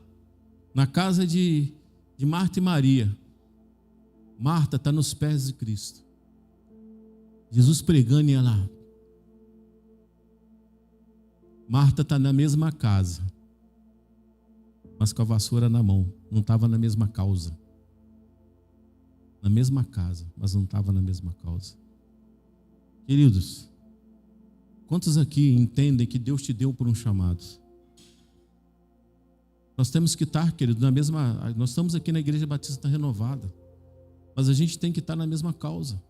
S1: na casa de Marta e Maria. Marta está nos pés de Cristo. Jesus pregando e ela. Marta está na mesma casa, mas com a vassoura na mão. Não estava na mesma causa. Na mesma casa, mas não estava na mesma causa. Queridos, quantos aqui entendem que Deus te deu por um chamado? Nós temos que estar, querido, na mesma. Nós estamos aqui na Igreja Batista Renovada, mas a gente tem que estar na mesma causa.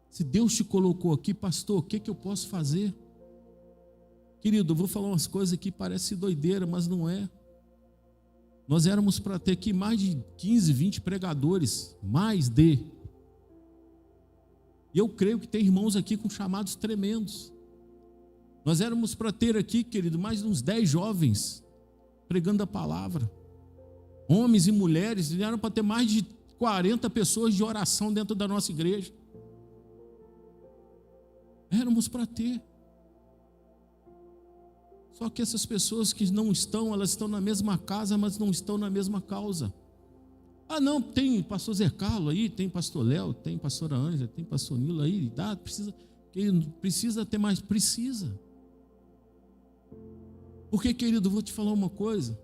S1: Se Deus te colocou aqui, pastor, o que eu posso fazer? Querido, eu vou falar umas coisas que parecem doideira, mas não é. Nós éramos para ter aqui mais de 15, 20 pregadores, mais de. E eu creio que tem irmãos aqui com chamados tremendos. Nós éramos para ter aqui, querido, mais de uns 10 jovens pregando a palavra. Homens e mulheres, eram para ter mais de 40 pessoas de oração dentro da nossa igreja. Éramos para ter. Só que essas pessoas que não estão, elas estão na mesma casa, mas não estão na mesma causa. Ah, não, tem pastor Zé Carlos aí, tem pastor Léo, tem pastora Ângela, tem pastor Nilo aí, precisa ter mais, precisa. Porque, querido, eu vou te falar uma coisa.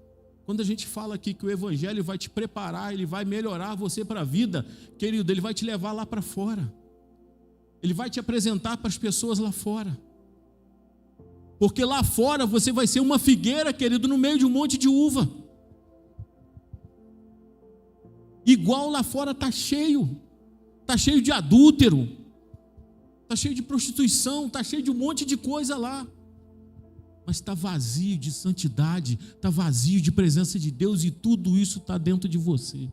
S1: Quando a gente fala aqui que o evangelho vai te preparar, ele vai melhorar você para a vida, querido, ele vai te levar lá para fora. Ele vai te apresentar para as pessoas lá fora. Porque lá fora você vai ser uma figueira, querido, no meio de um monte de uva. Igual lá fora está cheio de adúltero, está cheio de prostituição, está cheio de um monte de coisa lá. Mas está vazio de santidade, está vazio de presença de Deus, e tudo isso está dentro de você.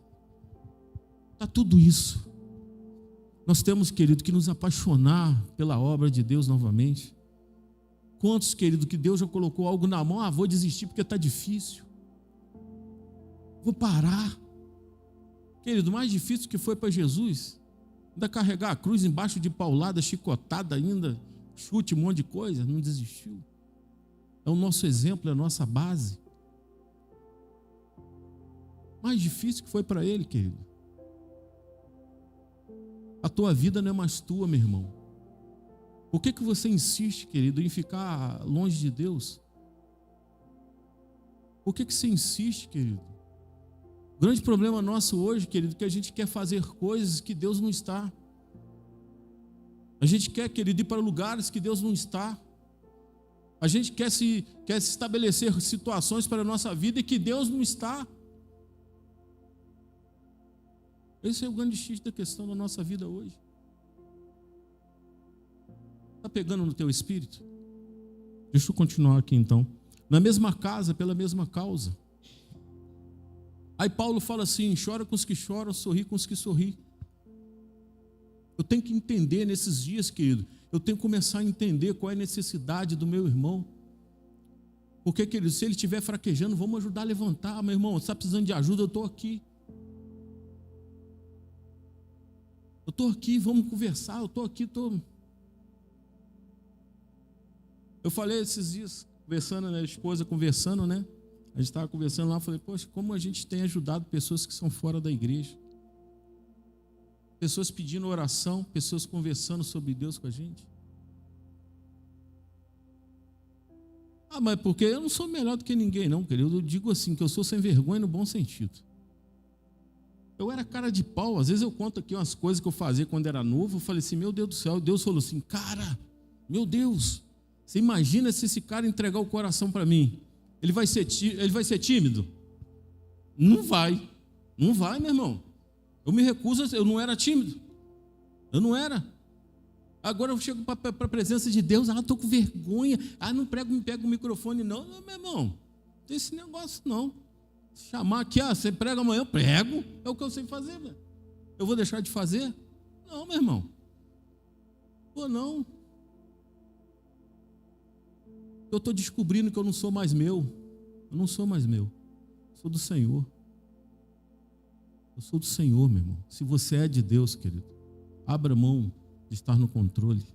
S1: Está tudo isso. Nós temos, querido, que nos apaixonar pela obra de Deus novamente. Quantos, querido, que Deus já colocou algo na mão? Ah, vou desistir porque está difícil. Vou parar. Querido, mais difícil que foi para Jesus, ainda carregar a cruz embaixo de paulada, chicotada ainda, chute, um monte de coisa, não desistiu. É o nosso exemplo, é a nossa base. Mais difícil que foi para ele, querido. A tua vida não é mais tua, meu irmão. Por que você insiste, querido, em ficar longe de Deus? Por que você insiste, querido? O grande problema nosso hoje, querido, é que a gente quer fazer coisas que Deus não está. A gente quer, querido, ir para lugares que Deus não está. A gente quer se estabelecer situações para a nossa vida e que Deus não está. Esse é o grande X da questão da nossa vida hoje. Está pegando no teu espírito? Deixa eu continuar aqui então. Na mesma casa, pela mesma causa. Aí Paulo fala assim: chora com os que choram, sorri com os que sorri. Eu tenho que entender nesses dias, querido. Eu tenho que começar a entender qual é a necessidade do meu irmão. Porque, querido, se ele estiver fraquejando, vamos ajudar a levantar. Meu irmão, você está precisando de ajuda, eu estou aqui. Eu estou aqui, vamos conversar, eu estou aqui, Eu falei esses dias, conversando, né, a esposa conversando, né? A gente estava conversando lá, falei, poxa, como a gente tem ajudado pessoas que são fora da igreja. Pessoas pedindo oração, pessoas conversando sobre Deus com a gente. Ah, mas porque eu não sou melhor do que ninguém, não, querido. Eu digo assim, que eu sou sem vergonha no bom sentido. Eu era cara de pau, às vezes eu conto aqui umas coisas que eu fazia quando era novo, eu falei assim, meu Deus do céu, Deus falou assim, cara, meu Deus, você imagina se esse cara entregar o coração para mim, ele vai ser tímido? Não vai, meu irmão. Eu me recuso, eu não era tímido. Eu não era. Agora eu chego para a presença de Deus, estou com vergonha. Não prego, me pega o microfone, não. Não, meu irmão, não tem esse negócio, não. Chamar aqui, você prega amanhã, eu prego. É o que eu sei fazer, velho. Eu vou deixar de fazer? Não, meu irmão. Pô, não. Eu estou descobrindo que eu não sou mais meu. Eu não sou mais meu. Sou do Senhor. Eu sou do Senhor, meu irmão. Se você é de Deus, querido, abra mão de estar no controle.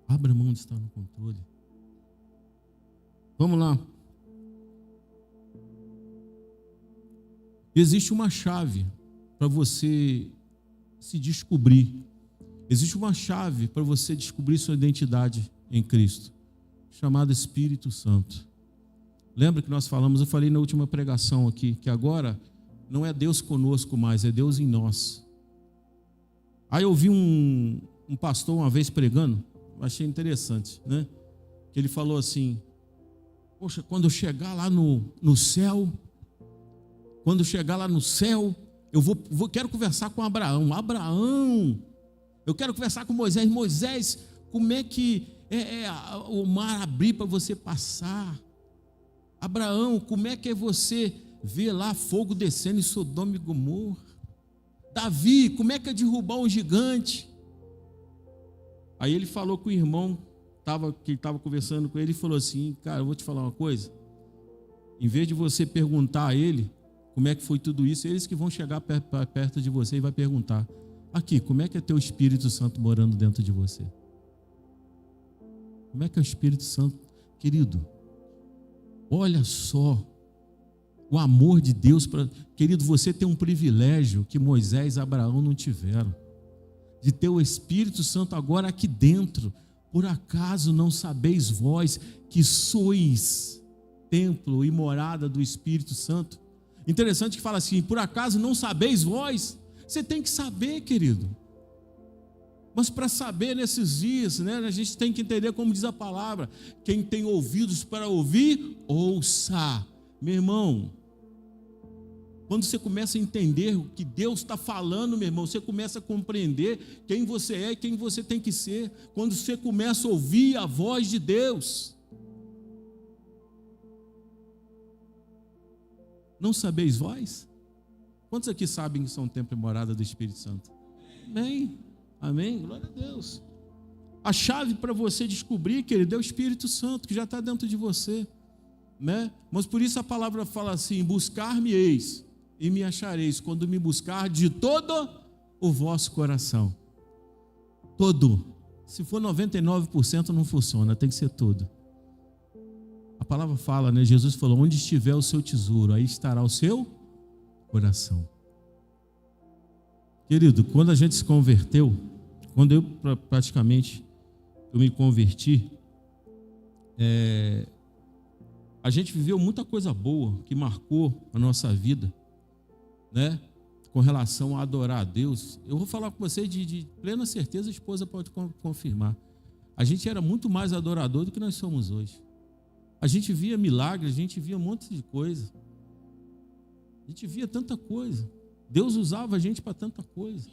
S1: Abra mão de estar no controle. Vamos lá. Existe uma chave para você se descobrir. Existe uma chave para você descobrir sua identidade em Cristo, chamada Espírito Santo. Lembra que nós falamos, eu falei na última pregação aqui, que agora não é Deus conosco mais, é Deus em nós. Aí eu ouvi um pastor uma vez pregando, achei interessante, né? Que ele falou assim: poxa, quando eu chegar lá no céu, eu quero conversar com Abraão. Abraão, eu quero conversar com Moisés. Moisés, como é que o mar abrir para você passar? Abraão, como é que é você ver lá fogo descendo em Sodoma e Gomorra? Davi, como é que é derrubar um gigante? Aí ele falou com o irmão que estava conversando com ele e falou assim: cara, eu vou te falar uma coisa. Em vez de você perguntar a ele como é que foi tudo isso, eles que vão chegar perto de você e vai perguntar: aqui, como é que é teu Espírito Santo morando dentro de você? Como é que é o Espírito Santo? Querido, olha só o amor de Deus. Querido, você tem um privilégio que Moisés e Abraão não tiveram, de ter o Espírito Santo agora aqui dentro. Por acaso não sabeis vós que sois templo e morada do Espírito Santo? Interessante que fala assim: por acaso não sabeis vós? Você tem que saber, querido. Mas para saber nesses dias, né, a gente tem que entender como diz a palavra: quem tem ouvidos para ouvir, ouça. Meu irmão, quando você começa a entender o que Deus está falando, meu irmão, você começa a compreender quem você é e quem você tem que ser. Quando você começa a ouvir a voz de Deus. Não sabeis vós? Quantos aqui sabem que são templo e morada do Espírito Santo? Amém. Amém, glória a Deus. A chave para você descobrir, querido, é o Espírito Santo que já está dentro de você, né? Mas por isso a palavra fala assim: buscar-me-eis e me achareis, quando me buscar de todo o vosso coração. Todo. Se for 99% não funciona, tem que ser todo. A palavra fala, né? Jesus falou: onde estiver o seu tesouro, aí estará o seu coração. Querido, quando a gente se converteu, quando eu praticamente me converti, a gente viveu muita coisa boa que marcou a nossa vida, né? Com relação a adorar a Deus. Eu vou falar com você de plena certeza, a esposa pode confirmar. A gente era muito mais adorador do que nós somos hoje. A gente via milagres, a gente via um monte de coisa. A gente via tanta coisa. Deus usava a gente para tanta coisa.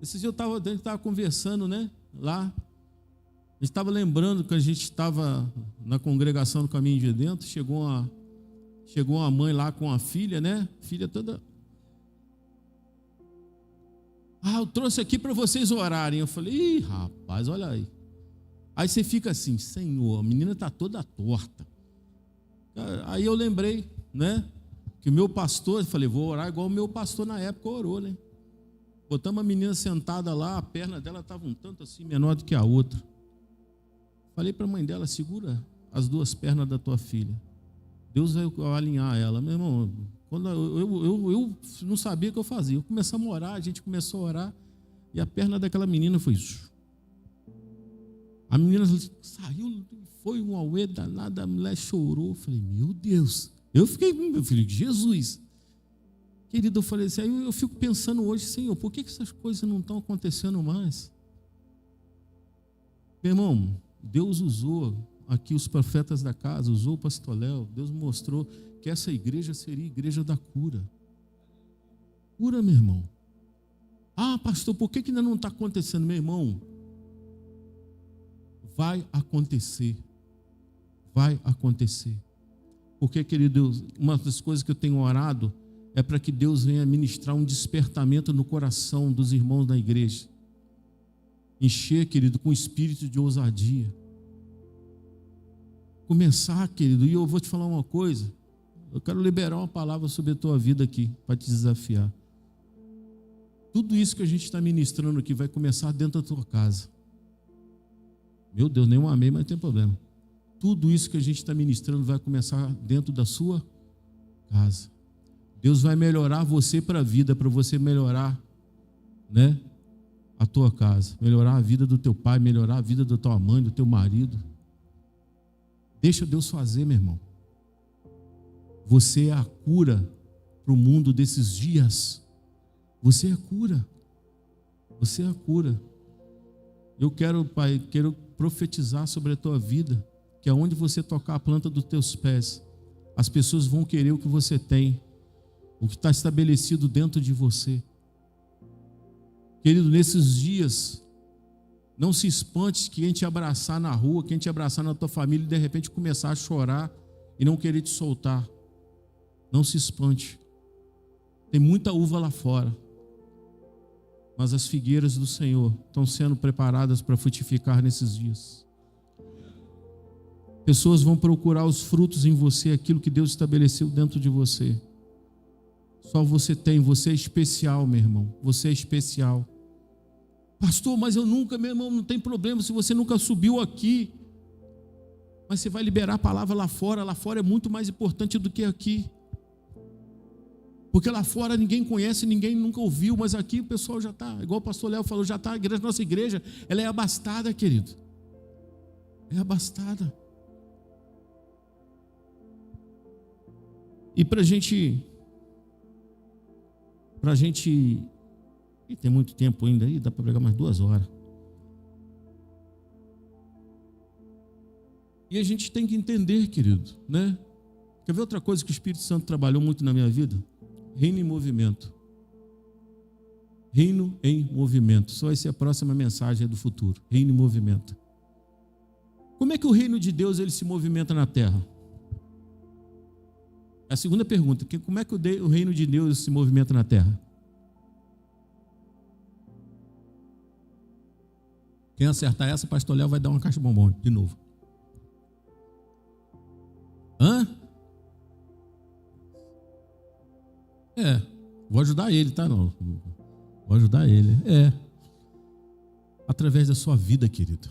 S1: Esses dias a gente estava conversando, né? Lá. A gente estava lembrando que a gente estava na congregação do Caminho de Dentro. Chegou uma mãe lá com a filha, né? Filha toda. Eu trouxe aqui para vocês orarem. Eu falei: ih, rapaz, olha aí. Aí você fica assim: Senhor, a menina está toda torta. Aí eu lembrei, né? Que o meu pastor, eu falei: vou orar igual o meu pastor na época orou, né? Botamos a menina sentada lá, a perna dela estava um tanto assim, menor do que a outra. Falei para a mãe dela: segura as duas pernas da tua filha. Deus vai alinhar ela. Meu irmão, quando eu não sabia o que eu fazia. Eu começamos a orar, a gente começou a orar, e a perna daquela menina foi... A menina saiu, foi um auê danado, a mulher chorou. Eu falei: meu Deus. Eu fiquei, meu filho, Jesus. Querido, eu falei assim, aí eu fico pensando hoje: Senhor, por que essas coisas não estão acontecendo mais? Meu irmão, Deus usou aqui os profetas da casa, usou o pastor Léo. Deus mostrou que essa igreja seria a igreja da cura. Cura, meu irmão. Ah, pastor, por que ainda não está acontecendo? Meu irmão, vai acontecer. Vai acontecer. Porque, querido, uma das coisas que eu tenho orado é para que Deus venha ministrar um despertamento no coração dos irmãos da igreja. Encher, querido, com espírito de ousadia. Começar, querido, e eu vou te falar uma coisa. Eu quero liberar uma palavra sobre a tua vida aqui, para te desafiar. Tudo isso que a gente está ministrando aqui vai começar dentro da tua casa. Meu Deus, nem um amém, mas não tem problema. Tudo isso que a gente está ministrando vai começar dentro da sua casa. Deus vai melhorar você para a vida, para você melhorar, né, a tua casa, melhorar a vida do teu pai, melhorar a vida da tua mãe, do teu marido. Deixa Deus fazer, meu irmão. Você é a cura para o mundo desses dias. Você é a cura. Você é a cura. Eu quero, Pai, quero profetizar sobre a tua vida, que aonde você tocar a planta dos teus pés, as pessoas vão querer o que você tem, o que está estabelecido dentro de você. Querido, nesses dias, não se espante que quem te abraçar na rua, quem te abraçar na tua família, e de repente começar a chorar e não querer te soltar. Não se espante. Tem muita uva lá fora, mas as figueiras do Senhor estão sendo preparadas para frutificar nesses dias. Pessoas vão procurar os frutos em você, aquilo que Deus estabeleceu dentro de você. Só você tem, você é especial, meu irmão. Você é especial. Pastor, mas eu nunca, meu irmão, não tem problema se você nunca subiu aqui. Mas você vai liberar a palavra lá fora é muito mais importante do que aqui. Porque lá fora ninguém conhece, ninguém nunca ouviu, mas aqui o pessoal já está, igual o pastor Léo falou, já está, nossa igreja, ela é abastada, querido. É abastada. E para a gente, e tem muito tempo ainda aí, dá para pregar mais 2 horas. E a gente tem que entender, querido, né? Quer ver outra coisa que o Espírito Santo trabalhou muito na minha vida? Reino em movimento. Reino em movimento. Só vai ser a próxima mensagem do futuro. Reino em movimento. Como é que o reino de Deus ele se movimenta na terra? A segunda pergunta, como é que o reino de Deus se movimenta na terra? Quem acertar essa, pastor Léo vai dar uma caixa de bombom de novo. Hã? Vou ajudar ele, tá? Não. Vou ajudar ele. Através da sua vida, querido.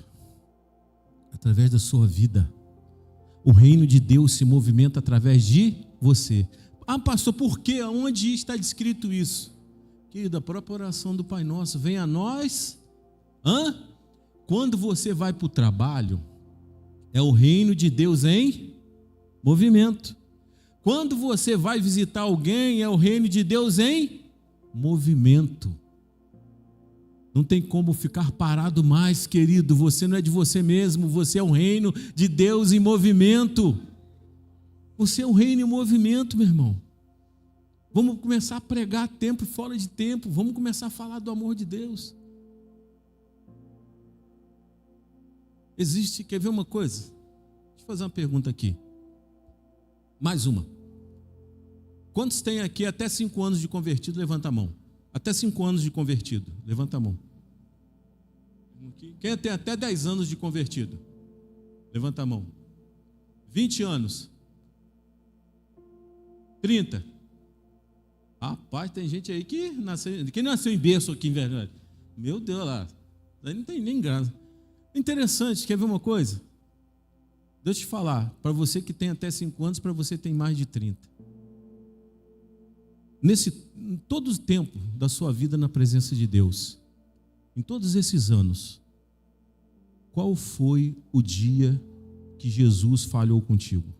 S1: Através da sua vida. O reino de Deus se movimenta através de você. Ah, pastor, por quê? Onde está descrito isso? Querido, a própria oração do Pai Nosso. Venha a nós. Quando você vai para o trabalho, é o reino de Deus em movimento. Quando você vai visitar alguém, é o reino de Deus em movimento. Não tem como ficar parado mais, querido. Você não é de você mesmo, você é o reino de Deus em movimento. Você é um reino em movimento, meu irmão. Vamos começar a pregar a tempo e fora de tempo. Vamos começar a falar do amor de Deus. Existe, quer ver uma coisa? Deixa eu fazer uma pergunta aqui. Mais uma. Quantos tem aqui até 5 anos de convertido? Levanta a mão. Até 5 anos de convertido. Levanta a mão. Quem tem até 10 anos de convertido? Levanta a mão. 20 anos. 30. Rapaz, tem gente aí que nasceu em berço aqui em verdade. Meu Deus lá. Aí não tem nem graça. Interessante, quer ver uma coisa? Deixa eu te falar, para você que tem até 5 anos, para você tem mais de 30. Em todo o tempo da sua vida na presença de Deus, em todos esses anos, qual foi o dia que Jesus falhou contigo?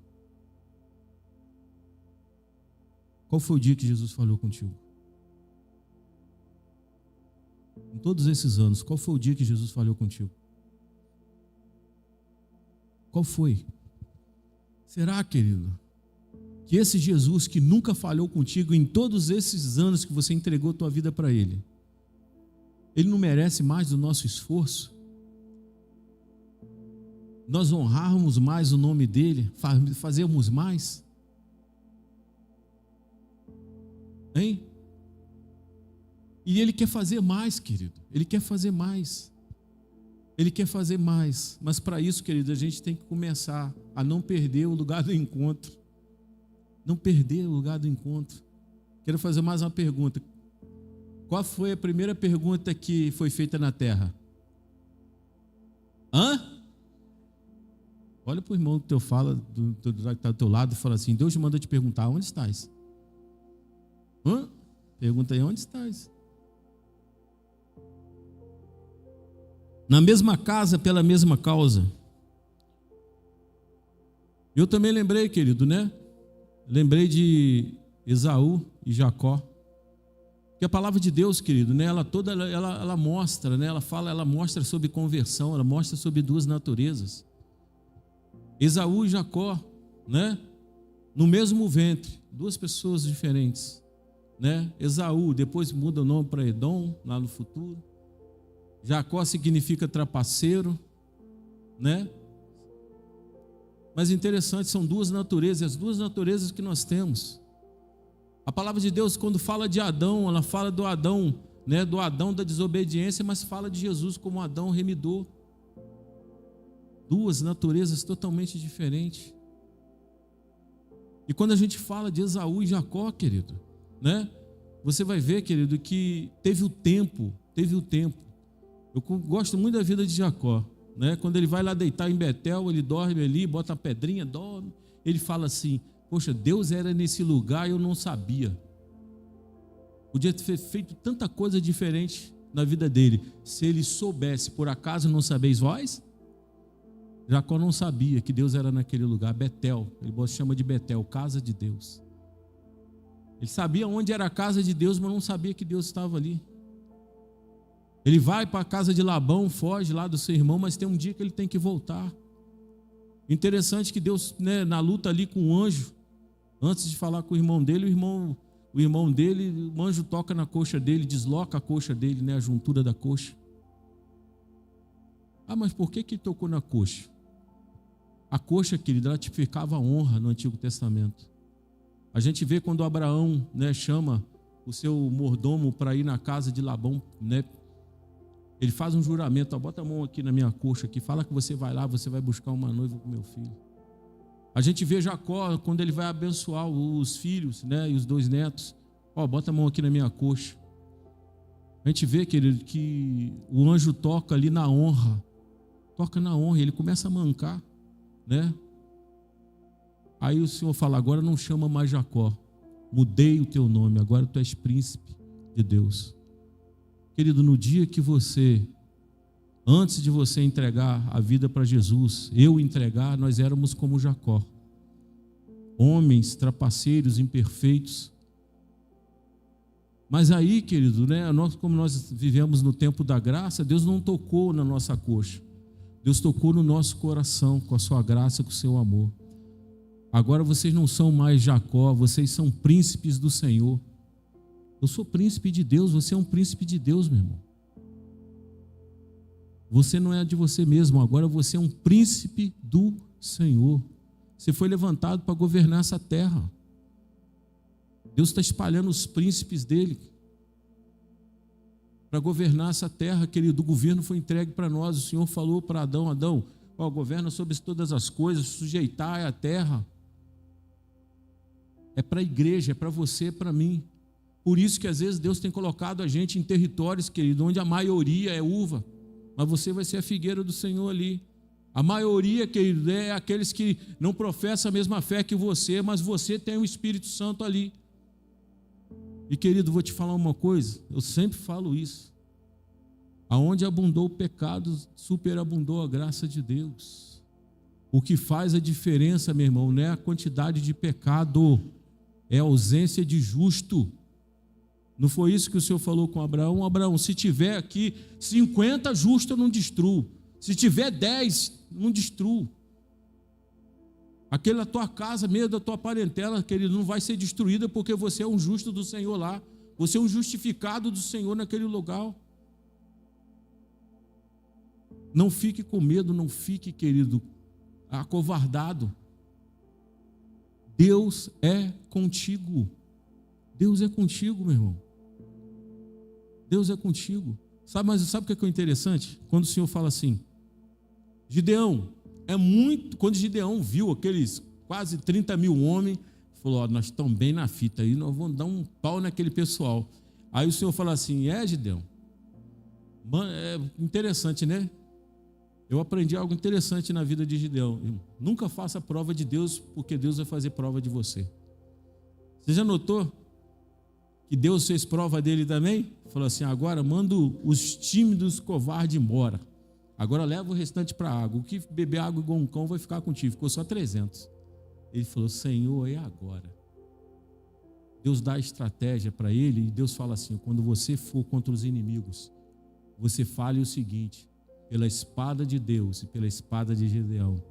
S1: Qual foi o dia que Jesus falhou contigo? Em todos esses anos, qual foi o dia que Jesus falhou contigo? Qual foi? Será, querido, que esse Jesus que nunca falhou contigo em todos esses anos que você entregou tua vida para Ele, Ele não merece mais do nosso esforço? Nós honrarmos mais o nome dEle, fazermos mais? Hein? E Ele quer fazer mais, querido. Ele quer fazer mais. Ele quer fazer mais. Mas para isso, querido, a gente tem que começar a não perder o lugar do encontro. Não perder o lugar do encontro. Quero fazer mais uma pergunta. Qual foi a primeira pergunta que foi feita na terra? Hã? Olha para o irmão que teu fala, que está do teu lado, e fala assim: Deus te manda te perguntar, onde estás? Hã? Pergunta aí, onde estás? Na mesma casa, pela mesma causa. Eu também lembrei, querido, né? Lembrei de Esaú e Jacó. Porque a palavra de Deus, querido, né? Ela mostra, né? Ela mostra sobre conversão, ela mostra sobre duas naturezas. Esaú e Jacó, né? No mesmo ventre, duas pessoas diferentes, né? Esaú depois muda o nome para Edom lá no futuro. Jacó significa trapaceiro, né? Mas interessante, são duas naturezas, as duas naturezas que nós temos. A palavra de Deus, quando fala de Adão, ela fala do Adão, né? Do Adão da desobediência, mas fala de Jesus como Adão remidor. Duas naturezas totalmente diferentes. E quando a gente fala de Esaú e Jacó, querido, né? Você vai ver, querido, que teve o tempo. Eu gosto muito da vida de Jacó, né? Quando ele vai lá deitar em Betel, ele dorme ali, bota a pedrinha, dorme. Ele fala assim: poxa, Deus era nesse lugar e eu não sabia. Podia ter feito tanta coisa diferente na vida dele. Se ele soubesse, por acaso não sabeis vós? Jacó não sabia que Deus era naquele lugar, Betel. Ele chama de Betel, casa de Deus. Ele sabia onde era a casa de Deus, mas não sabia que Deus estava ali. Ele vai para a casa de Labão, foge lá do seu irmão, mas tem um dia que ele tem que voltar. Interessante que Deus, né, na luta ali com o anjo, antes de falar com o irmão dele, o anjo toca na coxa dele, desloca a coxa dele, né, a juntura da coxa. Ah, mas por que ele tocou na coxa? A coxa, querida, ela tipificava a honra no Antigo Testamento. A gente vê quando Abraão, né, chama o seu mordomo para ir na casa de Labão, né, ele faz um juramento: ó, bota a mão aqui na minha coxa, aqui, fala que você vai lá, você vai buscar uma noiva para o meu filho. A gente vê Jacó, quando ele vai abençoar os filhos, né, e os dois netos: ó, bota a mão aqui na minha coxa. A gente vê, querido, que o anjo toca ali na honra, e ele começa a mancar, né? Aí o Senhor fala: agora não chama mais Jacó, mudei o teu nome, agora tu és príncipe de Deus. Querido, no dia que antes de você entregar a vida para Jesus, eu entregar, nós éramos como Jacó, homens trapaceiros, imperfeitos. Mas aí, querido, né, como nós vivemos no tempo da graça, Deus não tocou na nossa coxa, Deus tocou no nosso coração com a sua graça, com o seu amor. Agora vocês não são mais Jacó, vocês são príncipes do Senhor. Eu sou príncipe de Deus, você é um príncipe de Deus, meu irmão. Você não é de você mesmo, agora você é um príncipe do Senhor. Você foi levantado para governar essa terra. Deus está espalhando os príncipes dele para governar essa terra, querido. O governo foi entregue para nós. O Senhor falou para Adão: Adão, ó, governa sobre todas as coisas, sujeitai a terra. É para a igreja, é para você, é para mim. Por isso que às vezes Deus tem colocado a gente em territórios, querido, onde a maioria é uva, mas você vai ser a figueira do Senhor ali. A maioria, querido, é aqueles que não professam a mesma fé que você, mas você tem o Espírito Santo ali. E, querido, vou te falar uma coisa, eu sempre falo isso: aonde abundou o pecado, superabundou a graça de Deus. O que faz a diferença, meu irmão, não é a quantidade de pecado, é a ausência de justo. Não foi isso que o Senhor falou com Abraão? Abraão, se tiver aqui 50 justos, eu não destruo. Se tiver 10, não destruo. Aquela tua casa, meio da tua parentela, querido, não vai ser destruída porque você é um justo do Senhor lá. Você é um justificado do Senhor naquele lugar. Não fique com medo, não fique, querido, acovardado. Deus é contigo. Deus é contigo, meu irmão. Deus é contigo. Mas sabe o que é interessante? Quando o Senhor fala assim, Gideão, quando Gideão viu aqueles quase 30 mil homens, falou, nós estamos bem na fita aí, nós vamos dar um pau naquele pessoal. Aí o Senhor fala assim, Gideão, é interessante, né? Eu aprendi algo interessante na vida de Gideão. Nunca faça prova de Deus, porque Deus vai fazer prova de você. Você já notou que Deus fez prova dele também? Falou assim, agora manda os tímidos covardes embora. Agora leva o restante para a água. O que beber água igual um cão vai ficar contigo. Ficou só 300. Ele falou, Senhor, é agora. Deus dá estratégia para ele e Deus fala assim, quando você for contra os inimigos, você fale o seguinte, pela espada de Deus e pela espada de Gideão,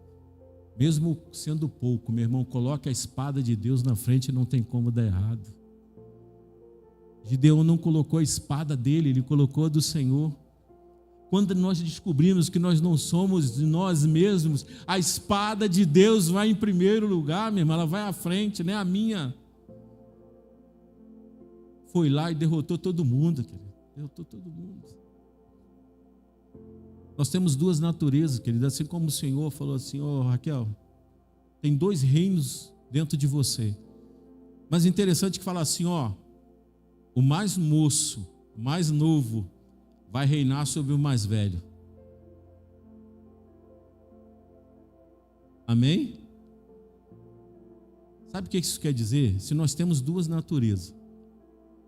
S1: mesmo sendo pouco, meu irmão, coloque a espada de Deus na frente e não tem como dar errado. Gideão não colocou a espada dele, ele colocou a do Senhor. Quando nós descobrimos que nós não somos de nós mesmos, a espada de Deus vai em primeiro lugar, meu irmão, ela vai à frente, né? A minha foi lá e derrotou todo mundo, querido. Derrotou todo mundo. Nós temos duas naturezas, querido, assim como o Senhor falou assim, Raquel, tem 2 reinos dentro de você. Mas interessante que fala assim, o mais moço, o mais novo, vai reinar sobre o mais velho. Amém? Sabe o que isso quer dizer? Se nós temos duas naturezas,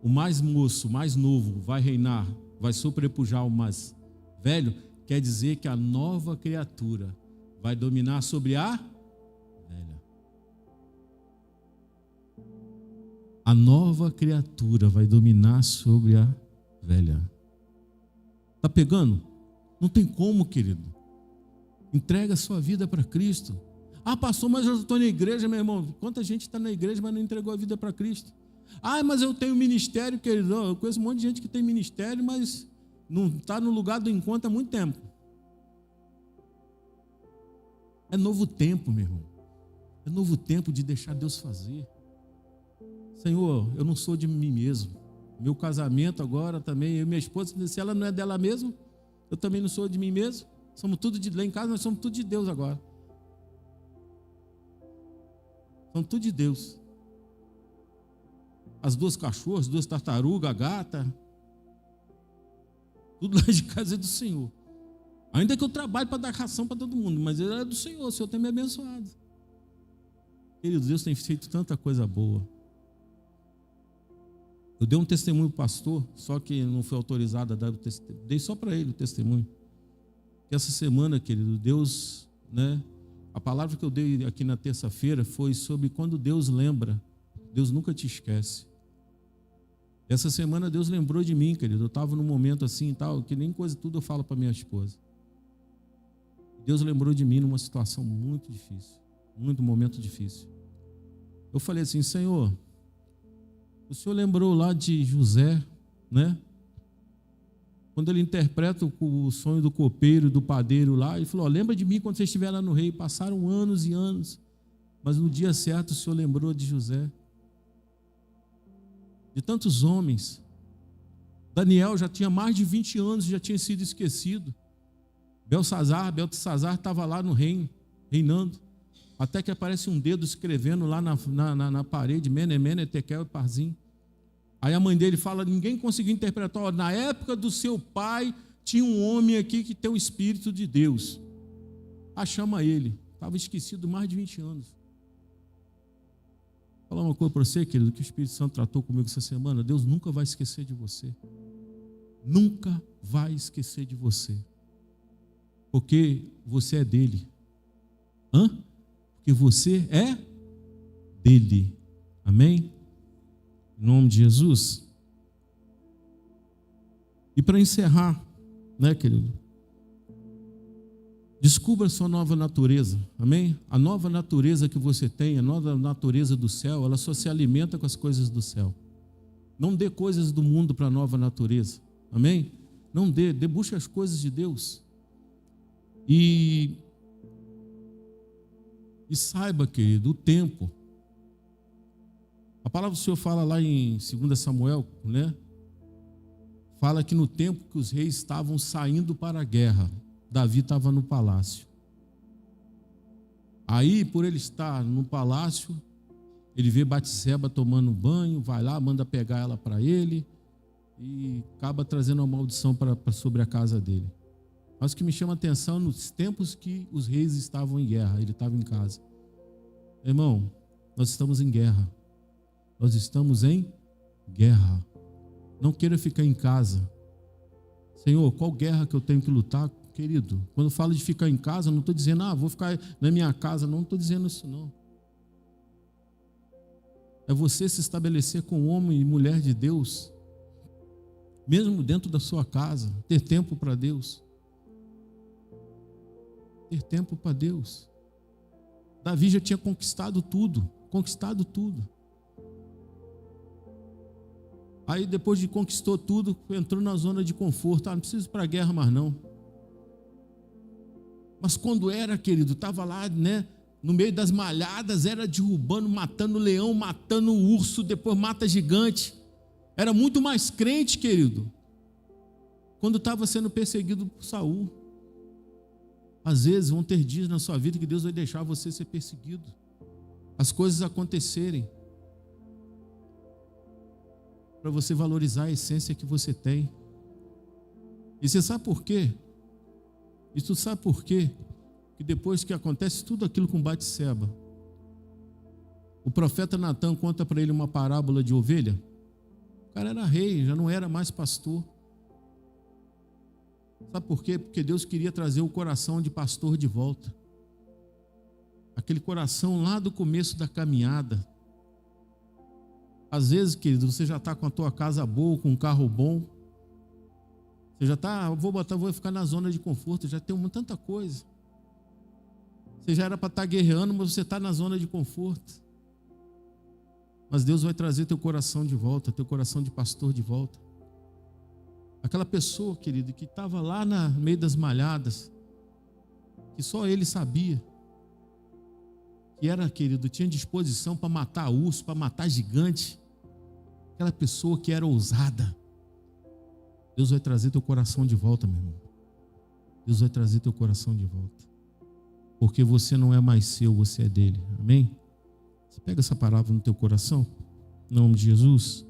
S1: o mais moço, o mais novo vai reinar, vai sobrepujar o mais velho, quer dizer que a nova criatura vai dominar sobre a velha. A nova criatura vai dominar sobre a velha. Está pegando? Não tem como, querido. Entrega a sua vida para Cristo. Pastor, mas eu estou na igreja, meu irmão. Quanta gente está na igreja, mas não entregou a vida para Cristo? Mas eu tenho ministério, querido. Eu conheço um monte de gente que tem ministério, mas não está no lugar do encontro há muito tempo. É novo tempo, meu irmão. É novo tempo de deixar Deus fazer. Senhor, eu não sou de mim mesmo. Meu casamento agora também, eu e minha esposa, se ela não é dela mesma, eu também não sou de mim mesmo. Somos tudo de lá em casa, nós somos tudo de Deus agora. Somos tudo de Deus. As 2 cachorras, 2 tartarugas, a gata, tudo lá de casa é do Senhor. Ainda que eu trabalhe para dar ração para todo mundo, mas é do Senhor, o Senhor tem me abençoado. Querido, Deus tem feito tanta coisa boa. Eu dei um testemunho para o pastor, só que não foi autorizado a dar o testemunho. Dei só para ele o testemunho. Que essa semana, querido, Deus, né? A palavra que eu dei aqui na terça-feira foi sobre quando Deus lembra. Deus nunca te esquece. Essa semana Deus lembrou de mim, querido. Eu estava num momento assim e tal, que nem coisa tudo eu falo para minha esposa. Deus lembrou de mim numa situação muito difícil. Muito momento difícil. Eu falei assim, Senhor, o Senhor lembrou lá de José, né? Quando ele interpreta o sonho do copeiro, do padeiro lá, ele falou, lembra de mim quando você estiver lá no rei. Passaram anos e anos, mas no dia certo o Senhor lembrou de José. De tantos homens. Daniel já tinha mais de 20 anos, já tinha sido esquecido. Belsazar estava lá no reino, reinando. Até que aparece um dedo escrevendo lá na parede, Mene, Mene, Tekel e Parzim. Aí a mãe dele fala, ninguém conseguiu interpretar. Na época do seu pai, tinha um homem aqui que tem o Espírito de Deus. Chama ele. Estava esquecido mais de 20 anos. Vou falar uma coisa para você, querido, que o Espírito Santo tratou comigo essa semana. Deus nunca vai esquecer de você. Nunca vai esquecer de você. Porque você é dele. Porque você é dele. Amém? Em nome de Jesus. E para encerrar, né, querido? Descubra a sua nova natureza, amém? A nova natureza que você tem, a nova natureza do céu, ela só se alimenta com as coisas do céu. Não dê coisas do mundo para a nova natureza, amém? Não busque as coisas de Deus. E saiba, querido, o tempo. A palavra do Senhor fala lá em 2 Samuel, né? Fala que no tempo que os reis estavam saindo para a guerra, Davi estava no palácio. Aí, por ele estar no palácio, ele vê Batseba tomando banho, vai lá, manda pegar ela para ele e acaba trazendo uma maldição sobre a casa dele. Mas o que me chama a atenção nos tempos que os reis estavam em guerra, ele estava em casa. Irmão, nós estamos em guerra. Nós estamos em guerra. Não queira ficar em casa. Senhor, qual guerra que eu tenho que lutar? Querido, quando eu falo de ficar em casa, não estou dizendo, vou ficar na minha casa. Não estou dizendo isso, não. É você se estabelecer como homem e mulher de Deus, mesmo dentro da sua casa, ter tempo para Deus. Ter tempo para Deus. Davi já tinha conquistado tudo. Aí depois de conquistou tudo, entrou na zona de conforto. Não preciso ir para a guerra mais não. Mas quando era, querido, estava lá, né, no meio das malhadas, era derrubando, matando leão, matando urso, depois mata gigante. Era muito mais crente, querido, quando estava sendo perseguido por Saul. Às vezes vão ter dias na sua vida que Deus vai deixar você ser perseguido, as coisas acontecerem, para você valorizar a essência que você tem. E você sabe por quê? E tu sabe por quê? Que depois que acontece tudo aquilo com Batseba, o profeta Natã conta para ele uma parábola de ovelha. O cara era rei, já não era mais pastor. Sabe por quê? Porque Deus queria trazer o coração de pastor de volta. Aquele coração lá do começo da caminhada. Às vezes, querido, você já está com a tua casa boa, com um carro bom. Você já está, vou ficar na zona de conforto, já tem tanta coisa. Você já era para estar guerreando, mas você está na zona de conforto. Mas Deus vai trazer teu coração de volta, teu coração de pastor de volta. Aquela pessoa, querido, que estava lá no meio das malhadas, que só ele sabia, que era, querido, tinha disposição para matar urso, para matar gigante. Aquela pessoa que era ousada. Deus vai trazer teu coração de volta, meu irmão. Deus vai trazer teu coração de volta. Porque você não é mais seu, você é dele. Amém? Você pega essa palavra no teu coração, em nome de Jesus.